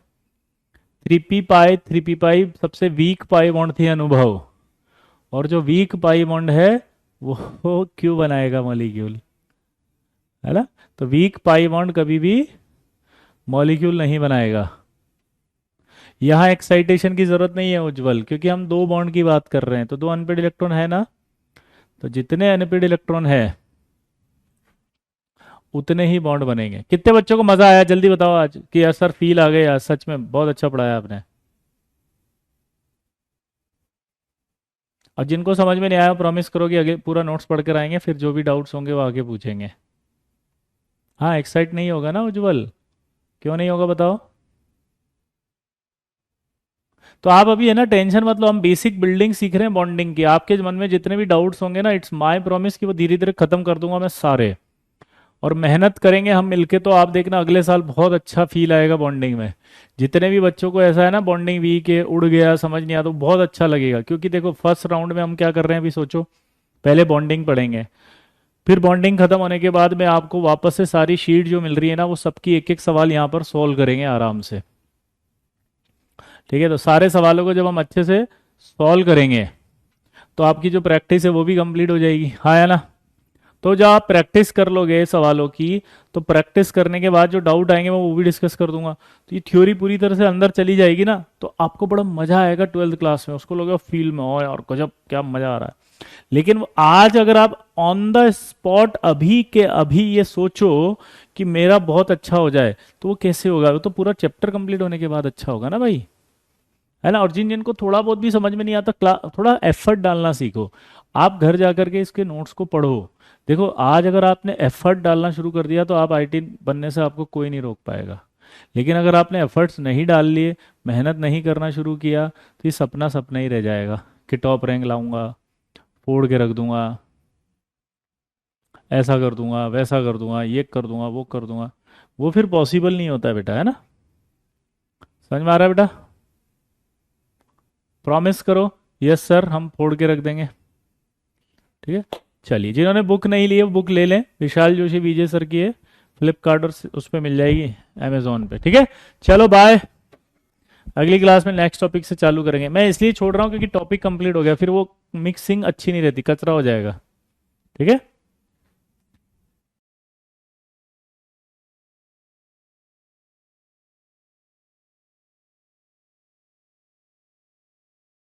3p पाई सबसे वीक पाई बॉन्ड थी अनुभव, और जो वीक पाई बॉन्ड है वो क्यों बनाएगा मॉलिक्यूल, है ना। तो वीक पाई बॉन्ड कभी भी मॉलिक्यूल नहीं बनाएगा। यहां एक्साइटेशन की जरूरत नहीं है उज्जवल, क्योंकि हम दो बॉन्ड की बात कर रहे हैं, तो दो अनपेड इलेक्ट्रॉन है ना, तो जितने अनपेड इलेक्ट्रॉन है उतने ही बॉन्ड बनेंगे। कितने बच्चों को मजा आया जल्दी बताओ आज कि यार सर फील आ गया, सच में बहुत अच्छा पढ़ाया आपने। और जिनको समझ में नहीं आया प्रॉमिस करो कि आगे पूरा नोट्स पढ़ कर आएंगे, फिर जो भी डाउट्स होंगे वो आगे पूछेंगे। हाँ एक्साइट नहीं होगा ना उज्जवल? क्यों नहीं होगा बताओ? तो आप अभी है ना टेंशन मतलब हम बेसिक बिल्डिंग सीख रहे हैं बॉन्डिंग की। आपके मन में जितने भी डाउट्स होंगे ना, इट्स माय प्रॉमिस कि वो धीरे धीरे खत्म कर दूंगा मैं सारे। और मेहनत करेंगे हम मिलके, तो आप देखना अगले साल बहुत अच्छा फील आएगा बॉन्डिंग में। जितने भी बच्चों को ऐसा है ना बॉन्डिंग वीक है, उड़ गया, समझ नहीं आता, तो बहुत अच्छा लगेगा। क्योंकि देखो फर्स्ट राउंड में हम क्या कर रहे हैं अभी सोचो, पहले बॉन्डिंग पढ़ेंगे, फिर बॉन्डिंग खत्म होने के बाद में आपको वापस से सारी शीट जो मिल रही है ना, वो सबकी एक एक सवाल यहाँ पर सोल्व करेंगे आराम से। ठीक है, तो सारे सवालों को जब हम अच्छे से सॉल्व करेंगे तो आपकी जो प्रैक्टिस है वो भी कंप्लीट हो जाएगी, हाँ है ना। तो जब आप प्रैक्टिस कर लोगे सवालों की, तो प्रैक्टिस करने के बाद जो डाउट आएंगे मैं वो भी डिस्कस कर दूंगा। तो ये थ्योरी पूरी तरह से अंदर चली जाएगी ना, तो आपको बड़ा मजा आएगा 12th क्लास में। उसको लोग फील में हो यार गजब क्या मजा आ रहा है। लेकिन आज अगर आप ऑन द स्पॉट अभी के अभी ये सोचो कि मेरा बहुत अच्छा हो जाए, तो वो कैसे होगा? वो तो पूरा चैप्टर कंप्लीट होने के बाद अच्छा होगा ना भाई, है ना। और जिनको थोड़ा बहुत भी समझ में नहीं आता, थोड़ा एफर्ट डालना सीखो। आप घर जाकर के इसके नोट्स को पढ़ो। देखो आज अगर आपने एफर्ट डालना शुरू कर दिया तो आप आईटी बनने से आपको कोई नहीं रोक पाएगा। लेकिन अगर आपने एफर्ट्स नहीं डाल लिए, मेहनत नहीं करना शुरू किया, तो ये सपना सपना ही रह जाएगा कि टॉप रैंक लाऊंगा, फोड़ के रख दूंगा, ऐसा कर दूंगा, वैसा कर दूंगा, ये कर दूंगा, वो कर दूंगा। वो फिर पॉसिबल नहीं होता है बेटा, है ना। समझ में आ रहा है बेटा? प्रॉमिस करो यस सर हम फोड़ के रख देंगे। ठीक है, चलिए जिन्होंने बुक नहीं ली है बुक ले लें, विशाल जोशी विजय सर की है, फ्लिपकार्ट और उस पर मिल जाएगी, अमेजोन पे। ठीक है, चलो बाय। अगली क्लास में नेक्स्ट टॉपिक से चालू करेंगे। मैं इसलिए छोड़ रहा हूँ क्योंकि टॉपिक कंप्लीट हो गया, फिर वो मिक्सिंग अच्छी नहीं रहती, कचरा हो जाएगा। ठीक है।